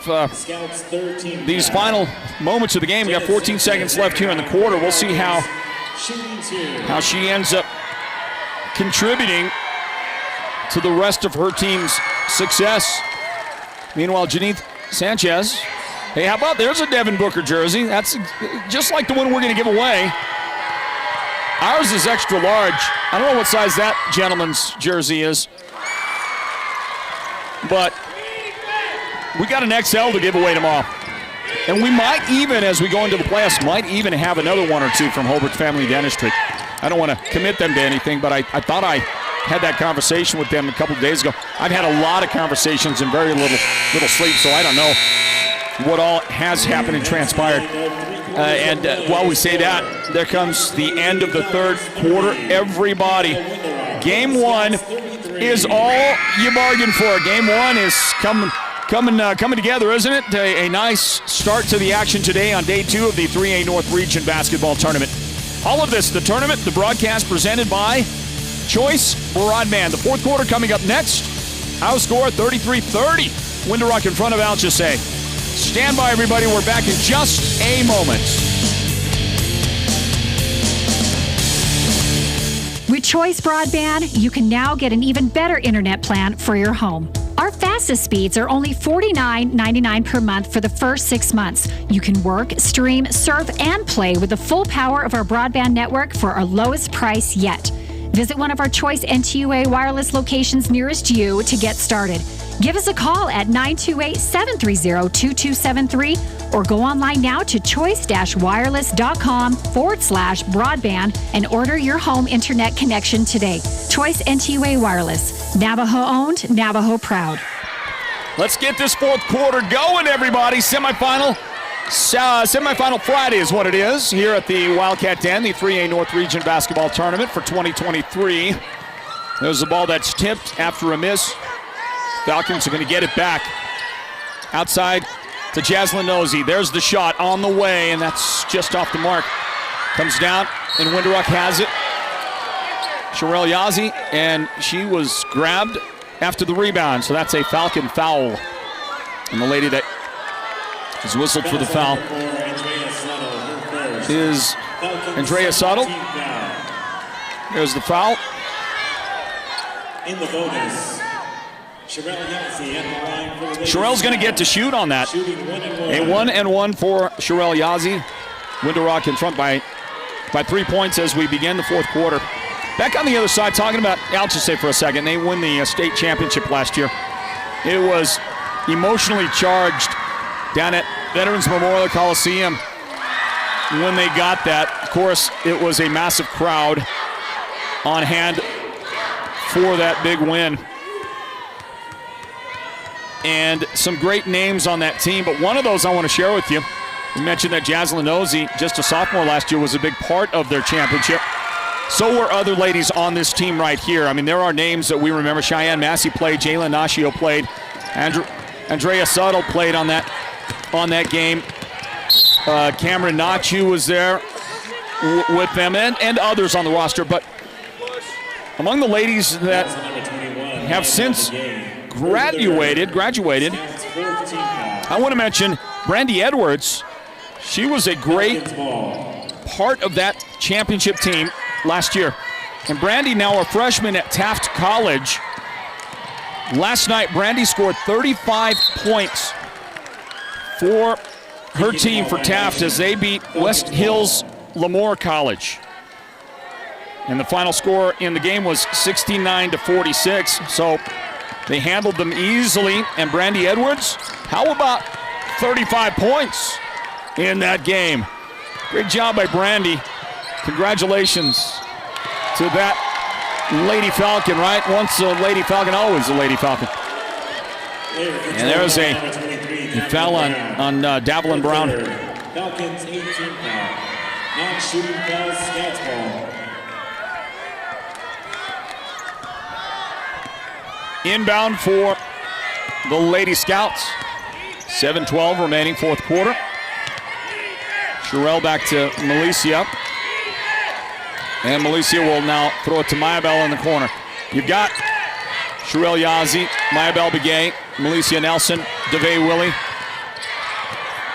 these final moments of the game, we got 14 seconds left here in the quarter. We'll see how she ends up contributing to the rest of her team's success. Meanwhile, Janeth Sanchez, hey, how about there's a Devin Booker jersey. That's just like the one we're going to give away. Ours is extra large. I don't know what size that gentleman's jersey is, but we got an XL to give away tomorrow. And we might even, as we go into the playoffs, might even have another one or two from Holbrook Family Dentistry. I don't want to commit them to anything, but I thought I had that conversation with them a couple of days ago. I've had a lot of conversations and very little sleep, so I don't know what all has happened and transpired. And while we say that, there comes the end of the third quarter. Everybody, game 1 is all you bargained for. Game 1 is coming together, isn't it? A nice start to the action today on day 2 of the 3A North Region Basketball Tournament. All of this, the tournament, the broadcast presented by Choice Broadband. The fourth quarter coming up next. Our score 33-30. Window Rock in front of Alchesay. Stand by, everybody. We're back in just a moment. With Choice Broadband, you can now get an even better internet plan for your home. Our fastest speeds are only $49.99 per month for the first 6 months. You can work, stream, surf, and play with the full power of our broadband network for our lowest price yet. Visit one of our Choice NTUA wireless locations nearest you to get started. Give us a call at 928-730-2273 or go online now to choice-wireless.com/broadband and order your home internet connection today. Choice NTUA Wireless. Navajo owned, Navajo proud. Let's get this fourth quarter going, everybody. Semifinal Friday is what it is here at the Wildcat Den, the 3A North Region Basketball Tournament for 2023. There's the ball that's tipped after a miss. Falcons are going to get it back. Outside to Jaslyn Nosey. There's the shot on the way, and that's just off the mark. Comes down, and Windrock has it. Sherelle Yazzie, and she was grabbed after the rebound, so that's a Falcon foul. And the lady that is whistled for the foul is Andrea Suttle. There's the foul. In the bonus, Sherelle Yazzie at the line for the ladies. Sherelle's going to get to shoot on that. A 1-and-1 for Sherelle Yazzie. Windrock in front by 3 points as we begin the fourth quarter. Back on the other side, talking about Alchesay for a second. They won the state championship last year. It was emotionally charged down at Veterans Memorial Coliseum when they got that. Of course, it was a massive crowd on hand for that big win. And some great names on that team, but one of those I want to share with you. We mentioned that Jaslyn Nosey, just a sophomore last year, was a big part of their championship. So were other ladies on this team right here. I mean, there are names that we remember. Cheyenne Massey played, Jalen Nashio played, Andrea Suttle played on that game. Cameron Nachu was there with them, and others on the roster. But among the ladies that have since graduated, I want to mention Brandy Edwards. She was a great part of that championship team last year. And Brandy, now a freshman at Taft College. Last night, Brandy scored 35 points for her team for Taft as they beat West Hills Lemoore College. And the final score in the game was 69-46. So they handled them easily. And Brandy Edwards, how about 35 points in that game? Great job by Brandy. Congratulations to that Lady Falcon, right? Once a Lady Falcon, always a Lady Falcon. And there's a foul on Davelin Brown. Falcons 18 foul. Non-shooting foul, Scouts ball. Inbound for the Lady Scouts. 7:12 remaining, fourth quarter. Sherelle back to Milicia. And Milicia will now throw it to Mayabel in the corner. You've got Sherelle Yazzie, Mayabel Begay, Milicia Nelson, DeVay Willie,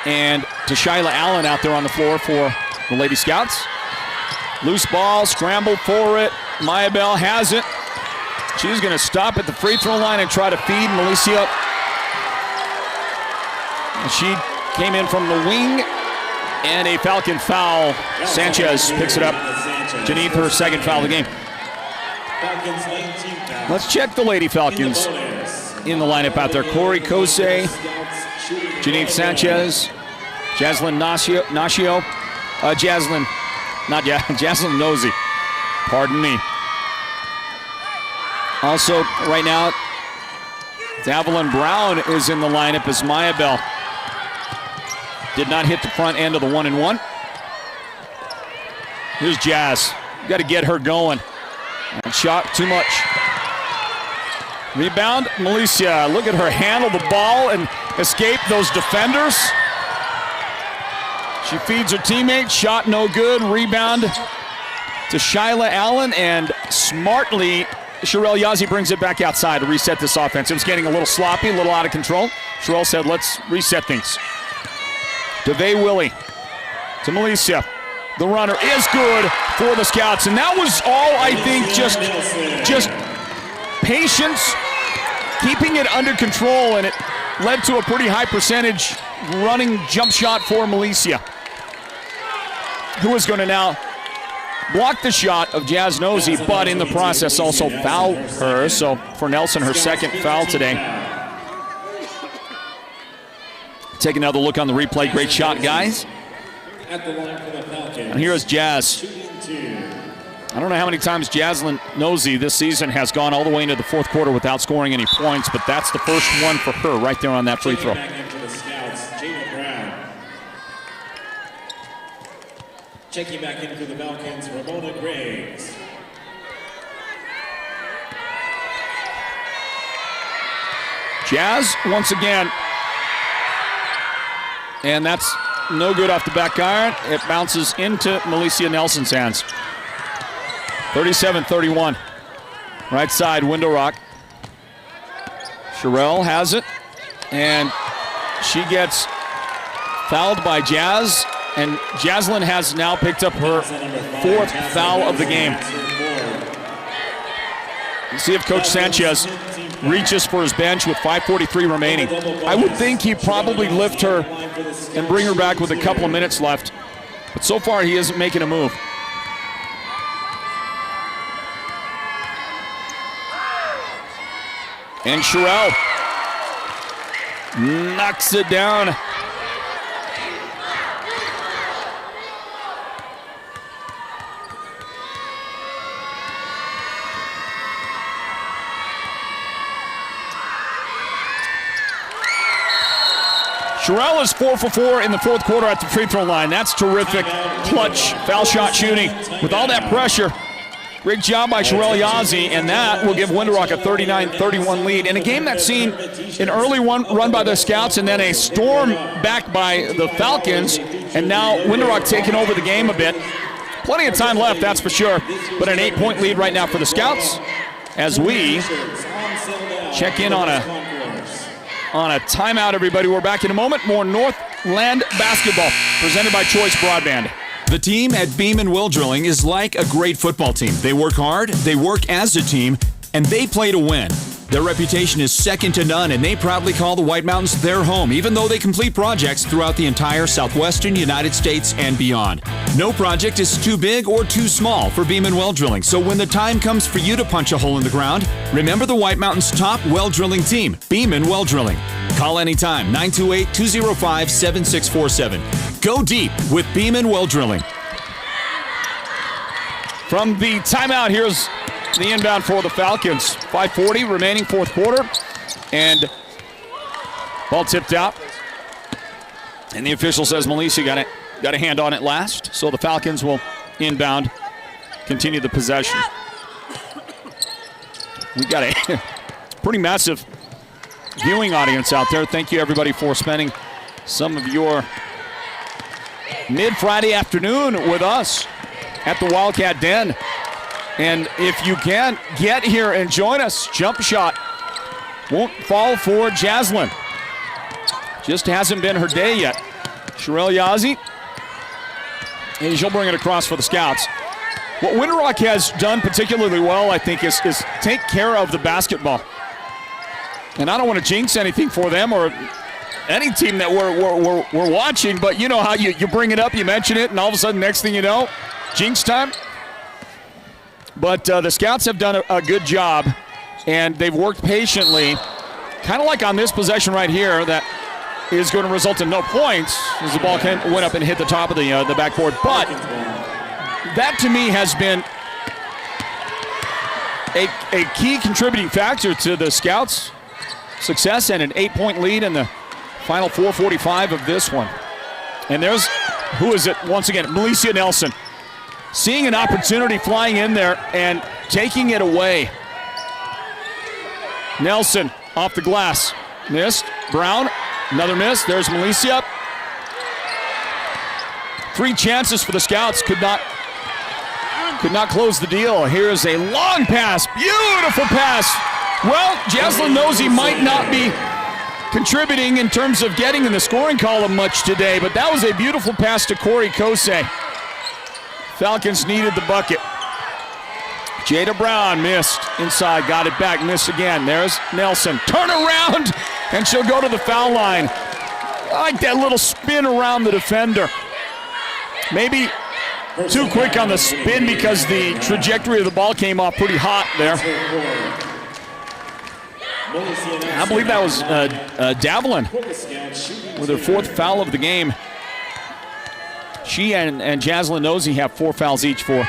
and Tashyla Allen out there on the floor for the Lady Scouts. Loose ball, scrambled for it. Mayabel has it. She's going to stop at the free throw line and try to feed Milicia. She came in from the wing, and a Falcon foul. Sanchez picks it up. Janine for her second foul of the game. Let's check the Lady Falcons in the lineup out there. Corey Kosei, Janine Sanchez, Jaslyn Nashio, Jaslyn Nosey. Pardon me. Also, right now, Davelin Brown is in the lineup as Mayabel did not hit the front end of the 1-and-1. Here's Jazz. Got to get her going. And shot too much. Rebound, Milicia. Look at her handle the ball and escape those defenders. She feeds her teammate. Shot no good. Rebound to Shyla Allen, and smartly Sherelle Yazzie brings it back outside to reset this offense. It was getting a little sloppy, a little out of control. Sherelle said, let's reset things. DeVay Willie to Milicia. The runner is good for the Scouts, and that was all, I think, just patience, keeping it under control, and it led to a pretty high percentage running jump shot for Milicia, who is going to now block the shot of Jazz Nosey, but in the process also foul her. So for Nelson, her second foul today. Take another look on the replay. Great shot, guys. And here is Jazz. I don't know how many times Jaslyn Nosey this season has gone all the way into the fourth quarter without scoring any points, but that's the first one for her right there on that free throw. Checking back in for the Falcons, Ramona Graves. Jazz once again. And that's no good off the back iron. It bounces into Malicia Nelson's hands. 37-31. Right side, Window Rock. Sherelle has it, and she gets fouled by Jazz, and Jaslyn has now picked up her 4th foul of the game. Let's see if Coach Sanchez reaches for his bench with 5:43 remaining. I would think he'd probably lift her and bring her back with a couple of minutes left, but so far he isn't making a move. And Sherelle knocks it down. Sherelle is 4 for 4 in the 4th quarter at the free throw line. That's terrific, clutch foul shot shooting with all that pressure. Great job by Sherelle Yazzie, and that will give Window Rock a 39-31 lead. In a game that's seen an early run by the Scouts and then a storm back by the Falcons, and now Window Rock taking over the game a bit. Plenty of time left, that's for sure, but an 8-point lead right now for the Scouts as we check in on a timeout, everybody. We're back in a moment. More Northland basketball presented by Choice Broadband. The team at Beeman Well Drilling is like a great football team. They work hard, they work as a team, and they play to win. Their reputation is second to none, and they proudly call the White Mountains their home, even though they complete projects throughout the entire southwestern United States and beyond. No project is too big or too small for Beeman Well Drilling, so when the time comes for you to punch a hole in the ground, remember the White Mountains' top well drilling team, Beeman Well Drilling. Call anytime, 928-205-7647. Go deep with Beeman Well Drilling. From the timeout, here's the inbound for the Falcons. 5:40 remaining 4th quarter, and ball tipped out. And the official says Malicia got a hand on it last, so the Falcons will inbound, continue the possession. We got a pretty massive viewing audience out there. Thank you, everybody, for spending some of your mid-Friday afternoon with us at the Wildcat Den. And if you can, get here and join us. Jump shot won't fall for Jaslyn. Just hasn't been her day yet. Sherelle Yazzie, and she'll bring it across for the Scouts. What Window Rock has done particularly well, I think, is take care of the basketball. And I don't want to jinx anything for them or any team that we're watching, but you know how you bring it up, you mention it, and all of a sudden, next thing you know, jinx time. But the Scouts have done a good job, and they've worked patiently, kind of like on this possession right here that is going to result in no points as the ball went up and hit the top of the backboard. But that, to me, has been a key contributing factor to the Scouts' success and an 8-point lead in the final 4:45 of this one. And there's, who is it once again? Malicia Nelson. Seeing an opportunity, flying in there and taking it away. Nelson off the glass. Missed. Brown, another miss. There's Malicia. 3 chances for the Scouts. Could not close the deal. Here's a long pass. Beautiful pass. Well, Jaslyn Nosey might not be contributing in terms of getting in the scoring column much today, but that was a beautiful pass to Corey Alchesay. Falcons needed the bucket. Jada Brown missed inside, got it back, missed again. There's Nelson. Turn around, and she'll go to the foul line. I like that little spin around the defender. Maybe too quick on the spin because the trajectory of the ball came off pretty hot there. I believe that was Davelin with her 4th foul of the game. She and Jaslyn Nosey have 4 fouls each for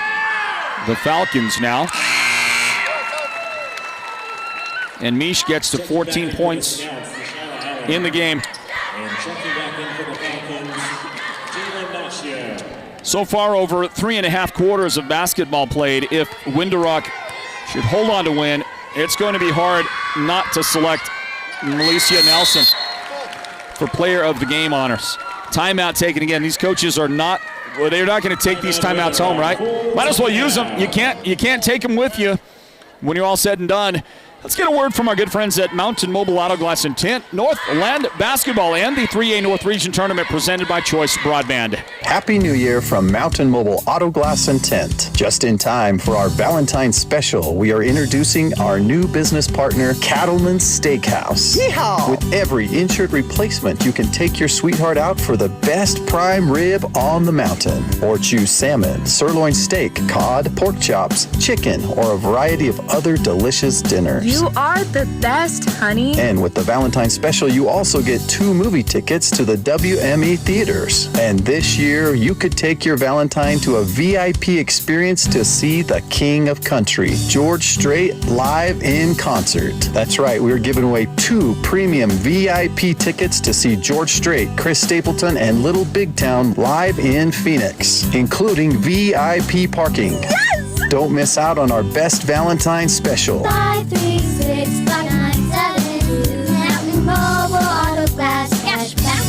the Falcons now. And Mish gets to 14 points in the game. So far, over 3.5 quarters of basketball played. If Window Rock should hold on to win, it's going to be hard not to select Malicia Nelson for player of the game honors. Timeout taken again. These coaches are not, well, they're not going to take these timeouts home, right? Might as well use them. You can't take them with you when you're all said and done. Let's get a word from our good friends at Mountain Mobile Auto Glass and Tint, Northland Basketball, and the 3A North Region Tournament presented by Choice Broadband. Happy New Year from Mountain Mobile Auto Glass and Tint. Just in time for our Valentine's special, we are introducing our new business partner, Cattleman's Steakhouse. Yeehaw! With every insured replacement, you can take your sweetheart out for the best prime rib on the mountain. Or choose salmon, sirloin steak, cod, pork chops, chicken, or a variety of other delicious dinners. You are the best, honey. And with the Valentine's special, you also get 2 movie tickets to the WME theaters. And this year, you could take your Valentine to a VIP experience to see the King of Country, George Strait, live in concert. That's right, we're giving away 2 premium VIP tickets to see George Strait, Chris Stapleton, and Little Big Town live in Phoenix, including VIP parking. Yes! Don't miss out on our best Valentine's special. 536-5972. Mountain Mobile Auto Glass Cashback.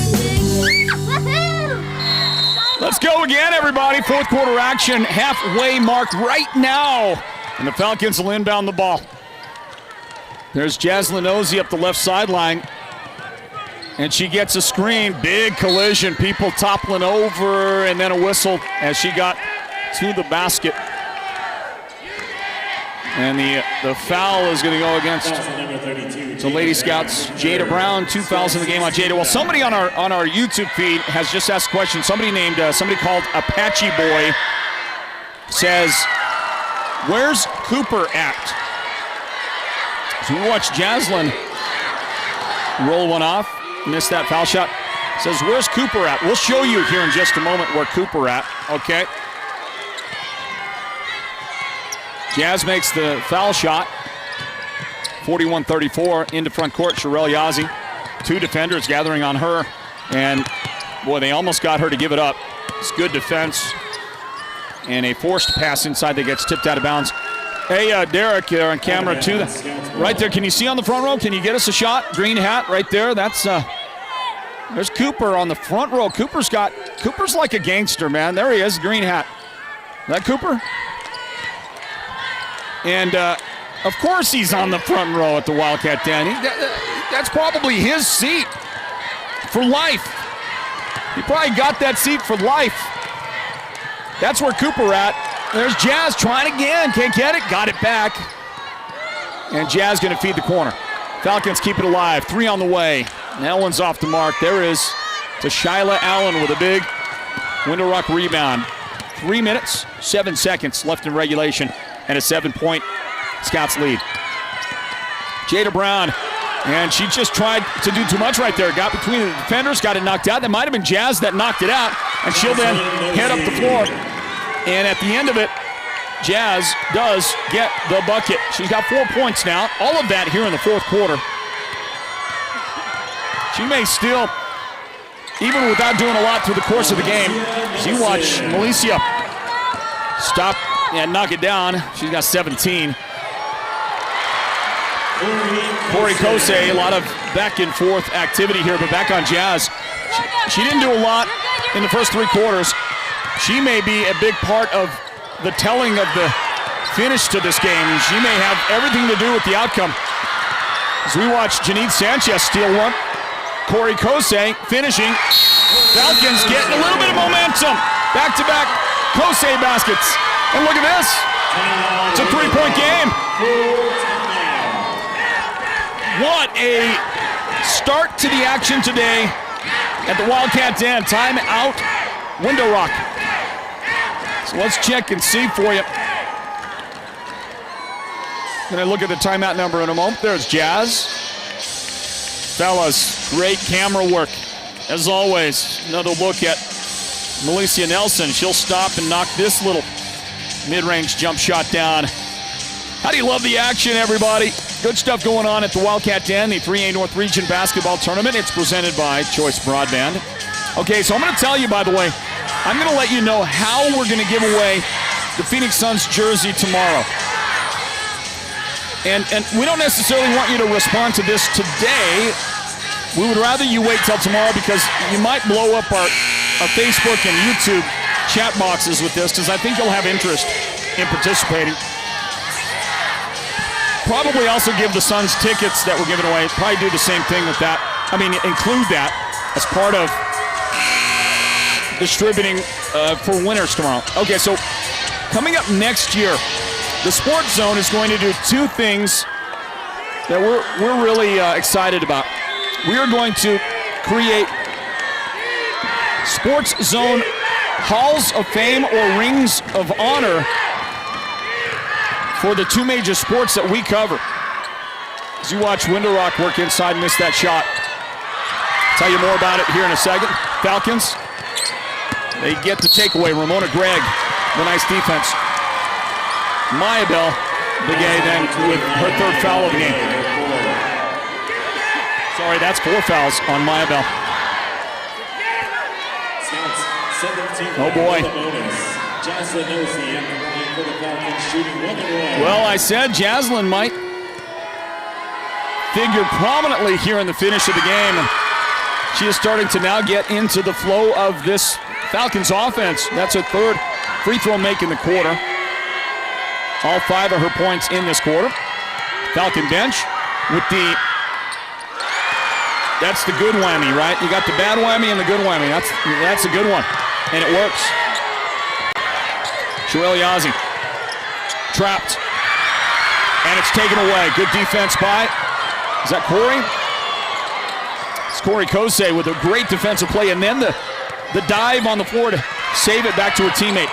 Let's go again, everybody. Fourth quarter action, halfway mark right now. And the Falcons will inbound the ball. There's Jaslyn Nosey up the left sideline. And she gets a screen. Big collision. People toppling over. And then a whistle as she got to the basket. And the foul is going to go against the Lady Scouts. Jada Brown, 2 fouls in the game on Jada. Well, somebody on our YouTube feed has just asked a question. Somebody called Apache Boy says, "Where's Cooper at?" So we watch Jaslyn roll one off, miss that foul shot. Says, "Where's Cooper at?" We'll show you here in just a moment where Cooper at. Okay. Jazz makes the foul shot. 41-34 into front court. Sherelle Yazzie. 2 defenders gathering on her. And, boy, they almost got her to give it up. It's good defense. And a forced pass inside that gets tipped out of bounds. Hey, Derek, on camera, too. Right there. Can you see on the front row? Can you get us a shot? Green hat right there. That's there's Cooper on the front row. Cooper's like a gangster, man. There he is, green hat. Is that Cooper? And, of course, he's on the front row at the Wildcat Den. That's probably his seat for life. He probably got that seat for life. That's where Cooper at. There's Jazz trying again. Can't get it. Got it back. And Jazz going to feed the corner. Falcons keep it alive. 3 on the way. And that one's off the mark. There is to Shyla Allen with a big Window Rock rebound. 3 minutes, 7 seconds left in regulation. And a 7-point Scouts lead. Jada Brown, and she just tried to do too much right there. Got between the defenders, got it knocked out. That might have been Jazz that knocked it out, and she'll then head up the floor. And at the end of it, Jazz does get the bucket. She's got 4 points now. All of that here in the fourth quarter. She may still, even without doing a lot through the course of the game, you watch Milicia stop and knock it down. She's got 17. Corey Alchesay, a lot of back and forth activity here, but back on Jazz. She didn't do a lot in the first 3 quarters. She may be a big part of the telling of the finish to this game. She may have everything to do with the outcome. As we watch Janine Sanchez steal one. Corey Alchesay finishing. Falcons getting a little bit of momentum. Back-to-back Alchesay baskets. And look at this. It's a 3-point game. What a start to the action today at the Wildcat Den. Timeout, Window Rock. So let's check and see for you. Gonna look at the timeout number in a moment. There's Jazz. Fellas, great camera work. As always, another look at Milicia Nelson. She'll stop and knock this little mid-range jump shot down. How do you love the action, everybody? Good stuff going on at the Wildcat Den, the 3A North Region Basketball Tournament. It's presented by Choice Broadband. Okay, so I'm going to tell you, by the way, I'm going to let you know how we're going to give away the Phoenix Suns jersey tomorrow. And we don't necessarily want you to respond to this today. We would rather you wait till tomorrow because you might blow up our Facebook and YouTube chat boxes with this because I think you'll have interest in participating. Probably also give the Suns tickets that we're giving away. Probably do the same thing with that. I mean, include that as part of distributing for winners tomorrow. Okay, so coming up next year, the Sports Zone is going to do two things that we're really excited about. We are going to create Sports Zone Halls of Fame or Rings of Honor for the two major sports that we cover. As you watch Window Rock work inside and miss that shot. Tell you more about it here in a second. Falcons, they get the takeaway. Ramona Gregg, the nice defense. Maya Bell, Big A then with her third foul of the game. Sorry, that's 4 fouls on Maya Bell. Oh boy. Well, I said Jaslyn might figure prominently here in the finish of the game. And she is starting to now get into the flow of this Falcons offense. That's her third free throw make in the quarter. All 5 of her points in this quarter. Falcon bench with that's the good whammy, right? You got the bad whammy and the good whammy. That's a good one, and it works. Sherelle Yazzie trapped, and it's taken away. Good defense by, is that Corey? It's Corey Kosei with a great defensive play, and then the dive on the floor to save it back to her teammate.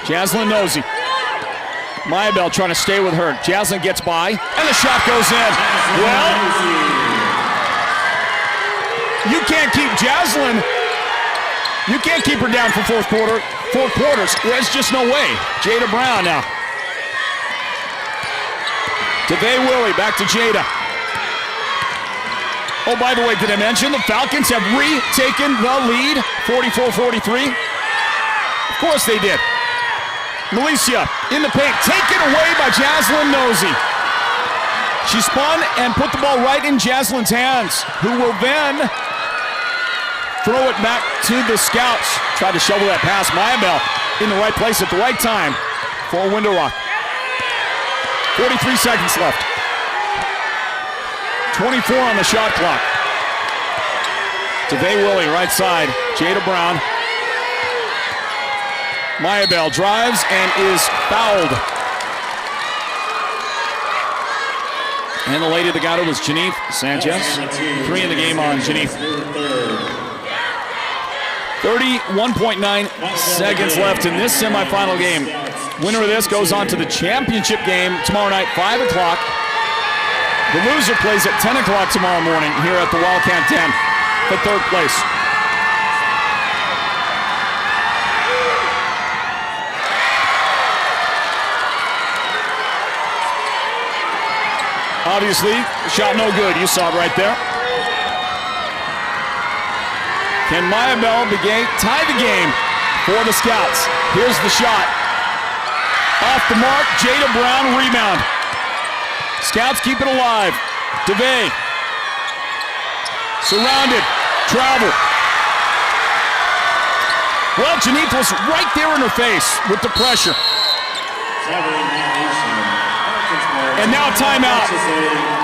Jaslyn Nosey. Maya Bell trying to stay with her. Jaslyn gets by, and the shot goes in. Well, you can't keep Jaslyn. You can't keep her down for four quarters. There's just no way. Jada Brown now. DeVay Willie, back to Jada. Oh, by the way, did I mention the Falcons have retaken the lead, 44-43? Of course they did. Milicia in the paint, taken away by Jaslyn Nosey. She spun and put the ball right in Jaslyn's hands, who will then throw it back to the Scouts. Tried to shovel that pass. Maya Bell in the right place at the right time for Window Rock. 43 seconds left. 24 on the shot clock. DeVay Willie, right side. Jada Brown. Maya Bell drives and is fouled. And the lady that got it was Janine Sanchez. 3 in the game on Janine. 31.9 seconds left in this semifinal game. Winner of this goes on to the championship game tomorrow night, 5 o'clock. The loser plays at 10 o'clock tomorrow morning here at the Wildcat 10 for third place. Obviously, shot no good. You saw it right there. Can Maya Bell tie the game for the Scouts? Here's the shot. Off the mark, Jada Brown rebound. Scouts keep it alive. DeVay. Surrounded. Travel. Well, Janine was right there in her face with the pressure. And now timeout.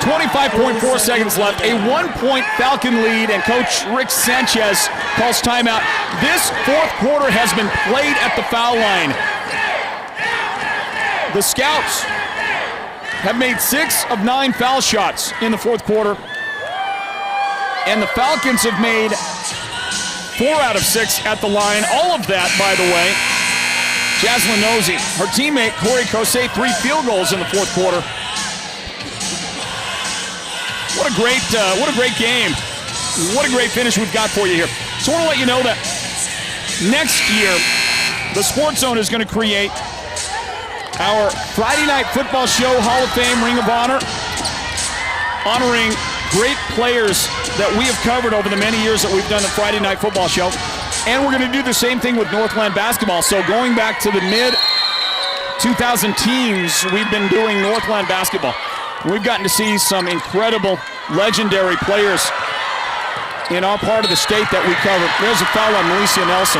25.4 seconds left. A 1-point Falcon lead, and Coach Rick Sanchez calls timeout. This fourth quarter has been played at the foul line. The Scouts have made 6 of 9 foul shots in the fourth quarter. And the Falcons have made 4 out of 6 at the line. All of that, by the way, Jaslyn Nosey. Her teammate, Corey Kosei, 3 field goals in the fourth quarter. What a great game. What a great finish we've got for you here. So I want to let you know that next year, the Sports Zone is going to create our Friday Night Football Show Hall of Fame Ring of Honor, honoring great players that we have covered over the many years that we've done the Friday Night Football Show. And we're going to do the same thing with Northland basketball. So going back to the mid-2000 teens, we've been doing Northland basketball. We've gotten to see some incredible legendary players in our part of the state that we cover. There's a foul on Alicia Nelson.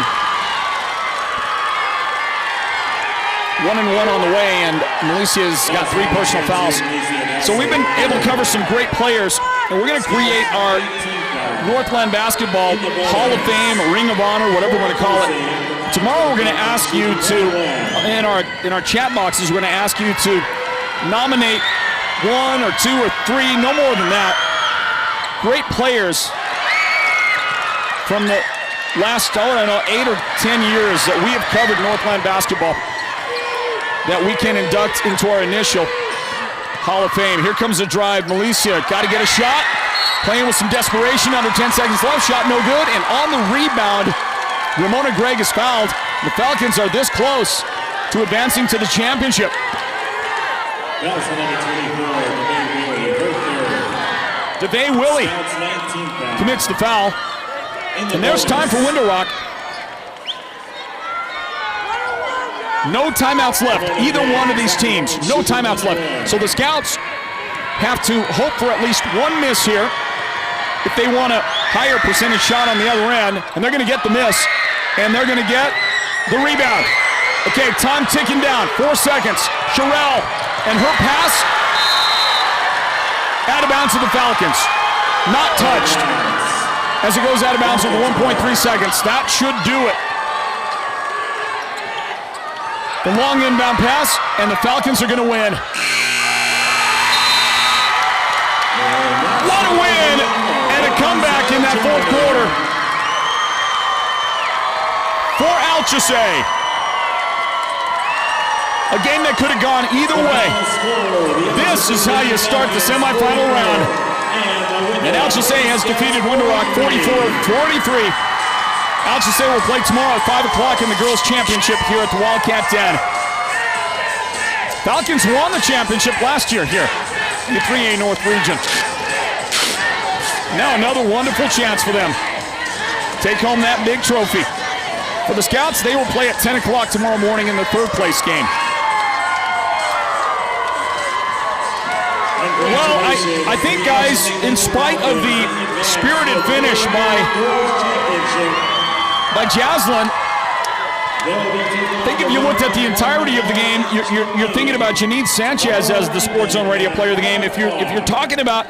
1-1 on the way, and Alicia's got 3 personal fouls. So we've been able to cover some great players, and we're going to create our Northland Basketball Hall of Fame, Ring of Honor, whatever we're going to call it. Tomorrow we're going to ask you to, in our chat boxes, we're going to ask you to nominate 1 or 2 or 3, no more than that, great players from the last, 8 or 10 years that we have covered Northland basketball that we can induct into our initial Hall of Fame. Here comes the drive. Milicia got to get a shot. Playing with some desperation, under 10 seconds left. Shot no good. And on the rebound, Ramona Gregg is fouled. The Falcons are this close to advancing to the championship. That was number 24, DeVay Willie commits the foul. And there's time for Window Rock. No timeouts left, either one of these teams. No timeouts left. So the Scouts have to hope for at least 1 miss here if they want a higher percentage shot on the other end. And they're going to get the miss, and they're going to get the rebound. Okay, time ticking down, 4 seconds. Sherelle and her pass out of bounds to the Falcons. Not touched as it goes out of bounds with 1.3 seconds. That should do it. The long inbound pass, and the Falcons are going to win. What a win, and a comeback in that 4th quarter for Alchesay. A game that could have gone either way. This is how you start the semifinal round. And Alchesay has defeated Window Rock 44-43. Alchesay will play tomorrow at 5 o'clock in the girls' championship here at the Wildcat Den. Falcons won the championship last year here in the 3A North region. Now another wonderful chance for them. Take home that big trophy. For the Scouts, they will play at 10 o'clock tomorrow morning in the 3rd place game. Well, I think, guys, in spite of the spirited finish by Jaslyn, I think if you looked at the entirety of the game, you're thinking about Janine Sanchez as the Sports Zone Radio Player of the game. If you're talking about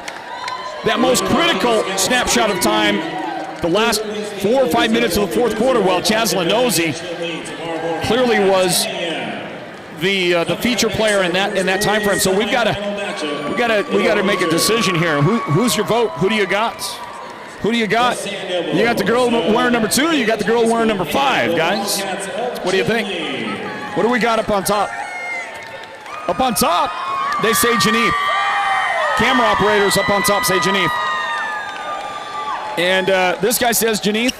that most critical snapshot of time, the last 4 or 5 minutes of the 4th quarter, well, Jaslyn Nosey clearly was the feature player in that time frame. So we got to make a decision here. Who's your vote? Who do you got? Who do you got? You got the girl wearing number 2, or you got the girl wearing number 5, guys? What do you think? What do we got up on top? Up on top, they say Janine. Camera operators up on top say Janine. And this guy says Janine.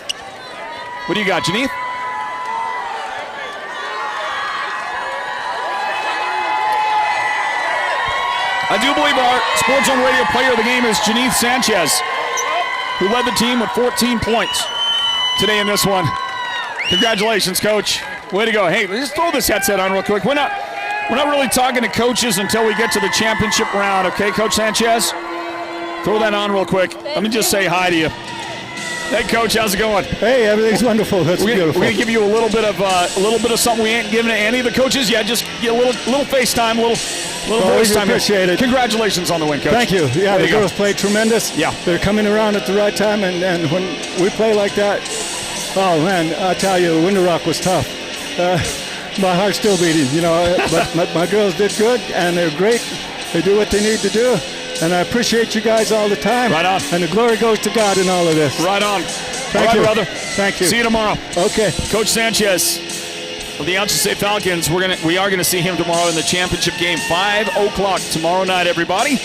What do you got, Janine? I do believe our Sports Zone Radio Player of the game is Janine Sanchez, who led the team with 14 points today in this one. Congratulations, Coach. Way to go. Hey, just throw this headset on real quick. We're not really talking to coaches until we get to the championship round, okay, Coach Sanchez? Throw that on real quick. Let me just say hi to you. Hey, Coach, how's it going? Hey, everything's wonderful. That's beautiful. We're gonna give you a little bit of something we ain't giving to any of the coaches. Yeah, just get a little FaceTime, a little Always voice time. appreciate it. Congratulations on the win, Coach. Thank you. Yeah, the girls played tremendous. Yeah, they're coming around at the right time, and when we play like that, oh man, I tell you, Window Rock was tough. My heart's still beating, but my girls did good, and they're great. They do what they need to do. And I appreciate you guys all the time. Right on. And the glory goes to God in all of this. Right on. Thank you, brother. Thank you. See you tomorrow. Okay. Coach Sanchez of the Alchesay Falcons. We are gonna see him tomorrow in the championship game, 5 o'clock tomorrow night, everybody.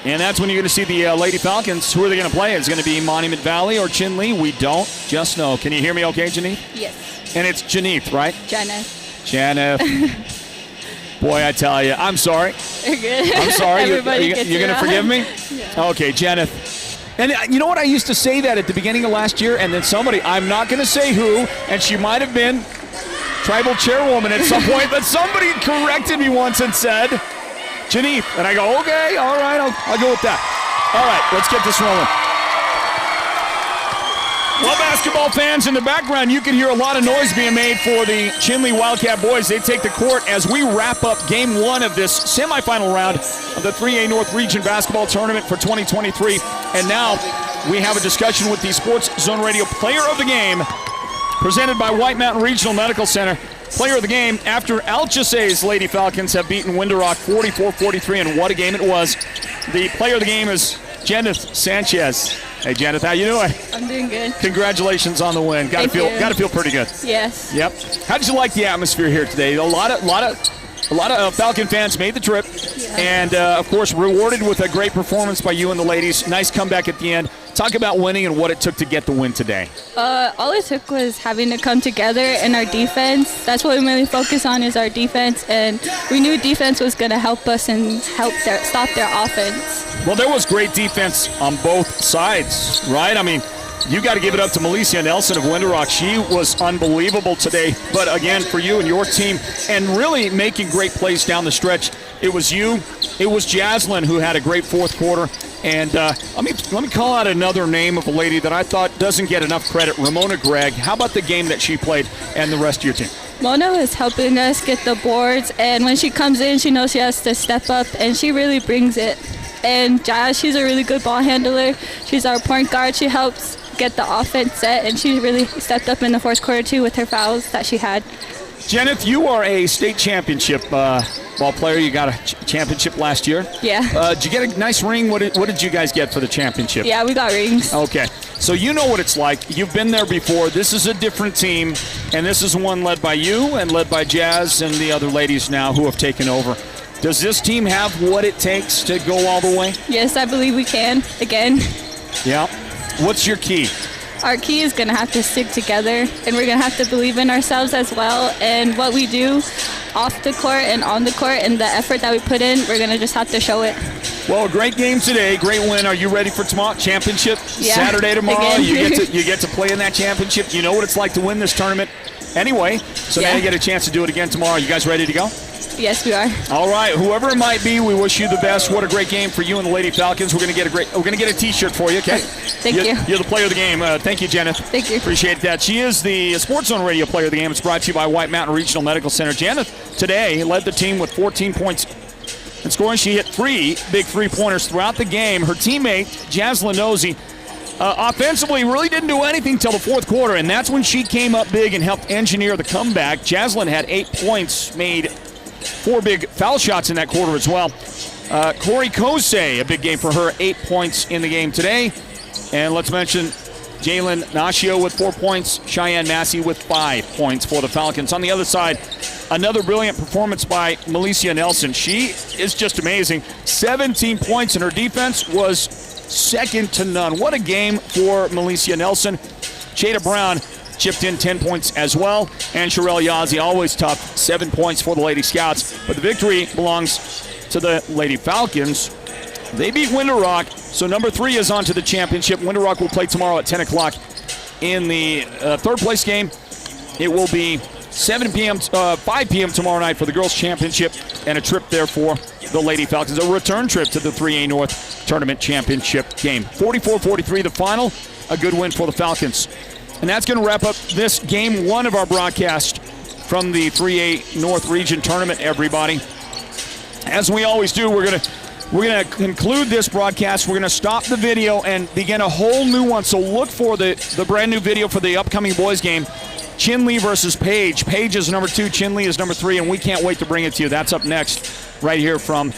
And that's when you're gonna see the Lady Falcons. Who are they gonna play? It's gonna be Monument Valley or Chinle. We don't just know. Can you hear me okay, Janine? Yes. And it's Janine, right? Janeth. Boy, I tell you, I'm sorry. You're good. I'm sorry. Everybody you're gets going to forgive me? Yeah. Okay, Janeth. And you know what? I used to say that at the beginning of last year, and then somebody, I'm not going to say who, and she might have been tribal chairwoman at some point, but somebody corrected me once and said, Janine. And I go, okay, all right, I'll go with that. All right, let's get this rolling. Well, basketball fans, in the background, you can hear a lot of noise being made for the Chinley Wildcat boys. They take the court as we wrap up game 1 of this semifinal round of the 3A North Region Basketball Tournament for 2023. And now we have a discussion with the Sports Zone Radio Player of the Game, presented by White Mountain Regional Medical Center. Player of the game after Alchesay's Lady Falcons have beaten Winter Rock 44-43, and what a game it was. The player of the game is Jeneth Sanchez. Hey, Jeneth, how you doing? I'm doing good. Congratulations on the win. Got to feel pretty good. Yes. Yep. How did you like the atmosphere here today? A lot of Falcon fans made the trip, and of course rewarded with a great performance by you and the ladies. Nice comeback at the end. Talk about winning and what it took to get the win today. All it took was having to come together in our defense. That's what we really focus on, is our defense, and we knew defense was going to help us and stop their offense. Well, there was great defense on both sides, right? I mean, you got to give it up to Milicia Nelson of Winter Rock. She was unbelievable today. But again, for you and your team, and really making great plays down the stretch, it was you. It was Jaslyn who had a great fourth quarter. And let me call out another name of a lady that I thought doesn't get enough credit, Ramona Gregg. How about the game that she played and the rest of your team? Mona was helping us get the boards, and when she comes in, she knows she has to step up, and she really brings it. And Jazz, she's a really good ball handler. She's our point guard. She helps get the offense set, and she really stepped up in the fourth quarter too with her fouls that she had. Jeneth, you are a state championship ball player. You got a championship last year. Yeah. Did you get a nice ring? What did you guys get for the championship? Yeah, we got rings. Okay. So you know what it's like. You've been there before. This is a different team, and this is one led by you and led by Jazz and the other ladies now who have taken over. Does this team have what it takes to go all the way? Yes, I believe we can, again. Yeah. What's your key? Our key is going to have to stick together, and we're going to have to believe in ourselves as well. And what we do off the court and on the court and the effort that we put in, we're going to just have to show it. Well, a great game today, great win. Are you ready for tomorrow? Championship Saturday tomorrow. Again. You get to play in that championship. You know what it's like to win this tournament anyway. So now you get a chance to do it again tomorrow. You guys ready to go? Yes, we are. All right, whoever it might be, we wish you the best. What a great game for you and the Lady Falcons. We're gonna get a T-shirt for you. Okay. Thank you. You're the player of the game. Thank you, Jeneth. Thank you. Appreciate that. She is the Sports Zone Radio player of the game. It's brought to you by White Mountain Regional Medical Center. Jeneth today led the team with 14 points in scoring. She hit 3 big three-pointers throughout the game. Her teammate Jaslyn Nosey offensively really didn't do anything till the fourth quarter, and that's when she came up big and helped engineer the comeback. Jaslyn had 8 points, made 4 big foul shots in that quarter as well. Corey Kosei, a big game for her, 8 points in the game today. And let's mention Jalen Nashio with 4 points, Cheyenne Massey with 5 points for the Falcons. On the other side, another brilliant performance by Milicia Nelson. She is just amazing. 17 points, and her defense was second to none. What a game for Milicia Nelson. Jada Brown chipped in 10 points as well. And Sherelle Yazzie, always tough, 7 points for the Lady Scouts. But the victory belongs to the Lady Falcons. They beat Winter Rock, so number 3 is on to the championship. Winter Rock will play tomorrow at 10 o'clock in the third place game. It will be 5 p.m. tomorrow night for the girls' championship, and a trip there for the Lady Falcons. A return trip to the 3A North Tournament Championship game. 44-43 the final. A good win for the Falcons. And that's going to wrap up this game 1 of our broadcast from the 3A North Region Tournament, everybody. As we always do, we're going to conclude this broadcast. We're going to stop the video and begin a whole new one. So look for the brand new video for the upcoming boys game. Chinley versus Page. Page is number 2, Chinley is number 3, and we can't wait to bring it to you. That's up next right here from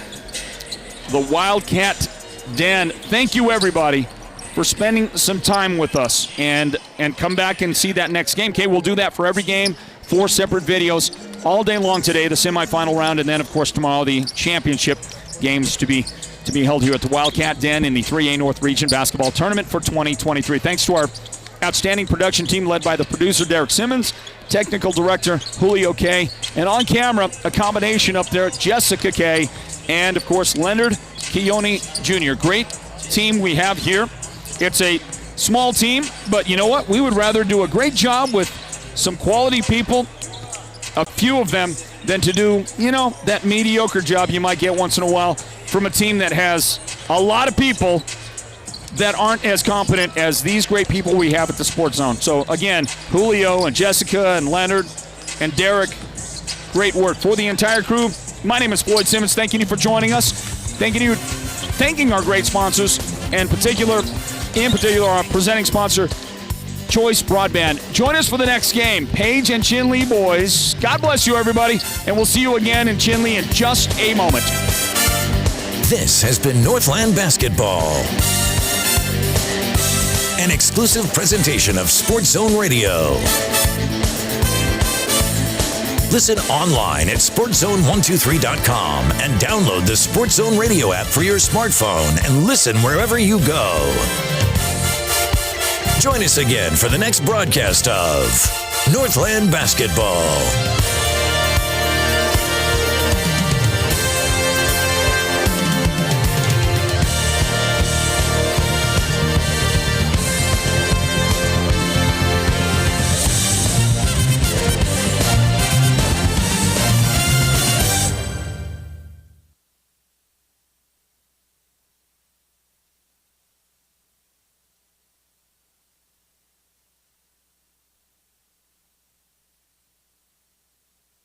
the Wildcat Den. Thank you, everybody, for spending some time with us, and come back and see that next game. Okay, we'll do that for every game, 4 separate videos all day long today, the semifinal round, and then, of course, tomorrow the championship games to be held here at the Wildcat Den in the 3A North Region Basketball Tournament for 2023. Thanks to our outstanding production team led by the producer, Derek Simmons, technical director, Julio K., and on camera, a combination up there, Jessica K., and, of course, Leonard Keone Jr. Great team we have here. It's a small team, but you know what? We would rather do a great job with some quality people, a few of them, than to do, that mediocre job you might get once in a while from a team that has a lot of people that aren't as competent as these great people we have at the Sports Zone. So, again, Julio and Jessica and Leonard and Derek, great work. For the entire crew, my name is Floyd Simmons. Thanking you for joining us. Thanking our great sponsors, and in particular, our presenting sponsor, Choice Broadband. Join us for the next game. Paige and Chinley boys. God bless you, everybody, and we'll see you again in Chinley in just a moment. This has been Northland Basketball, an exclusive presentation of Sports Zone Radio. Listen online at SportsZone123.com and download the Sports Zone Radio app for your smartphone and listen wherever you go. Join us again for the next broadcast of Northland Basketball.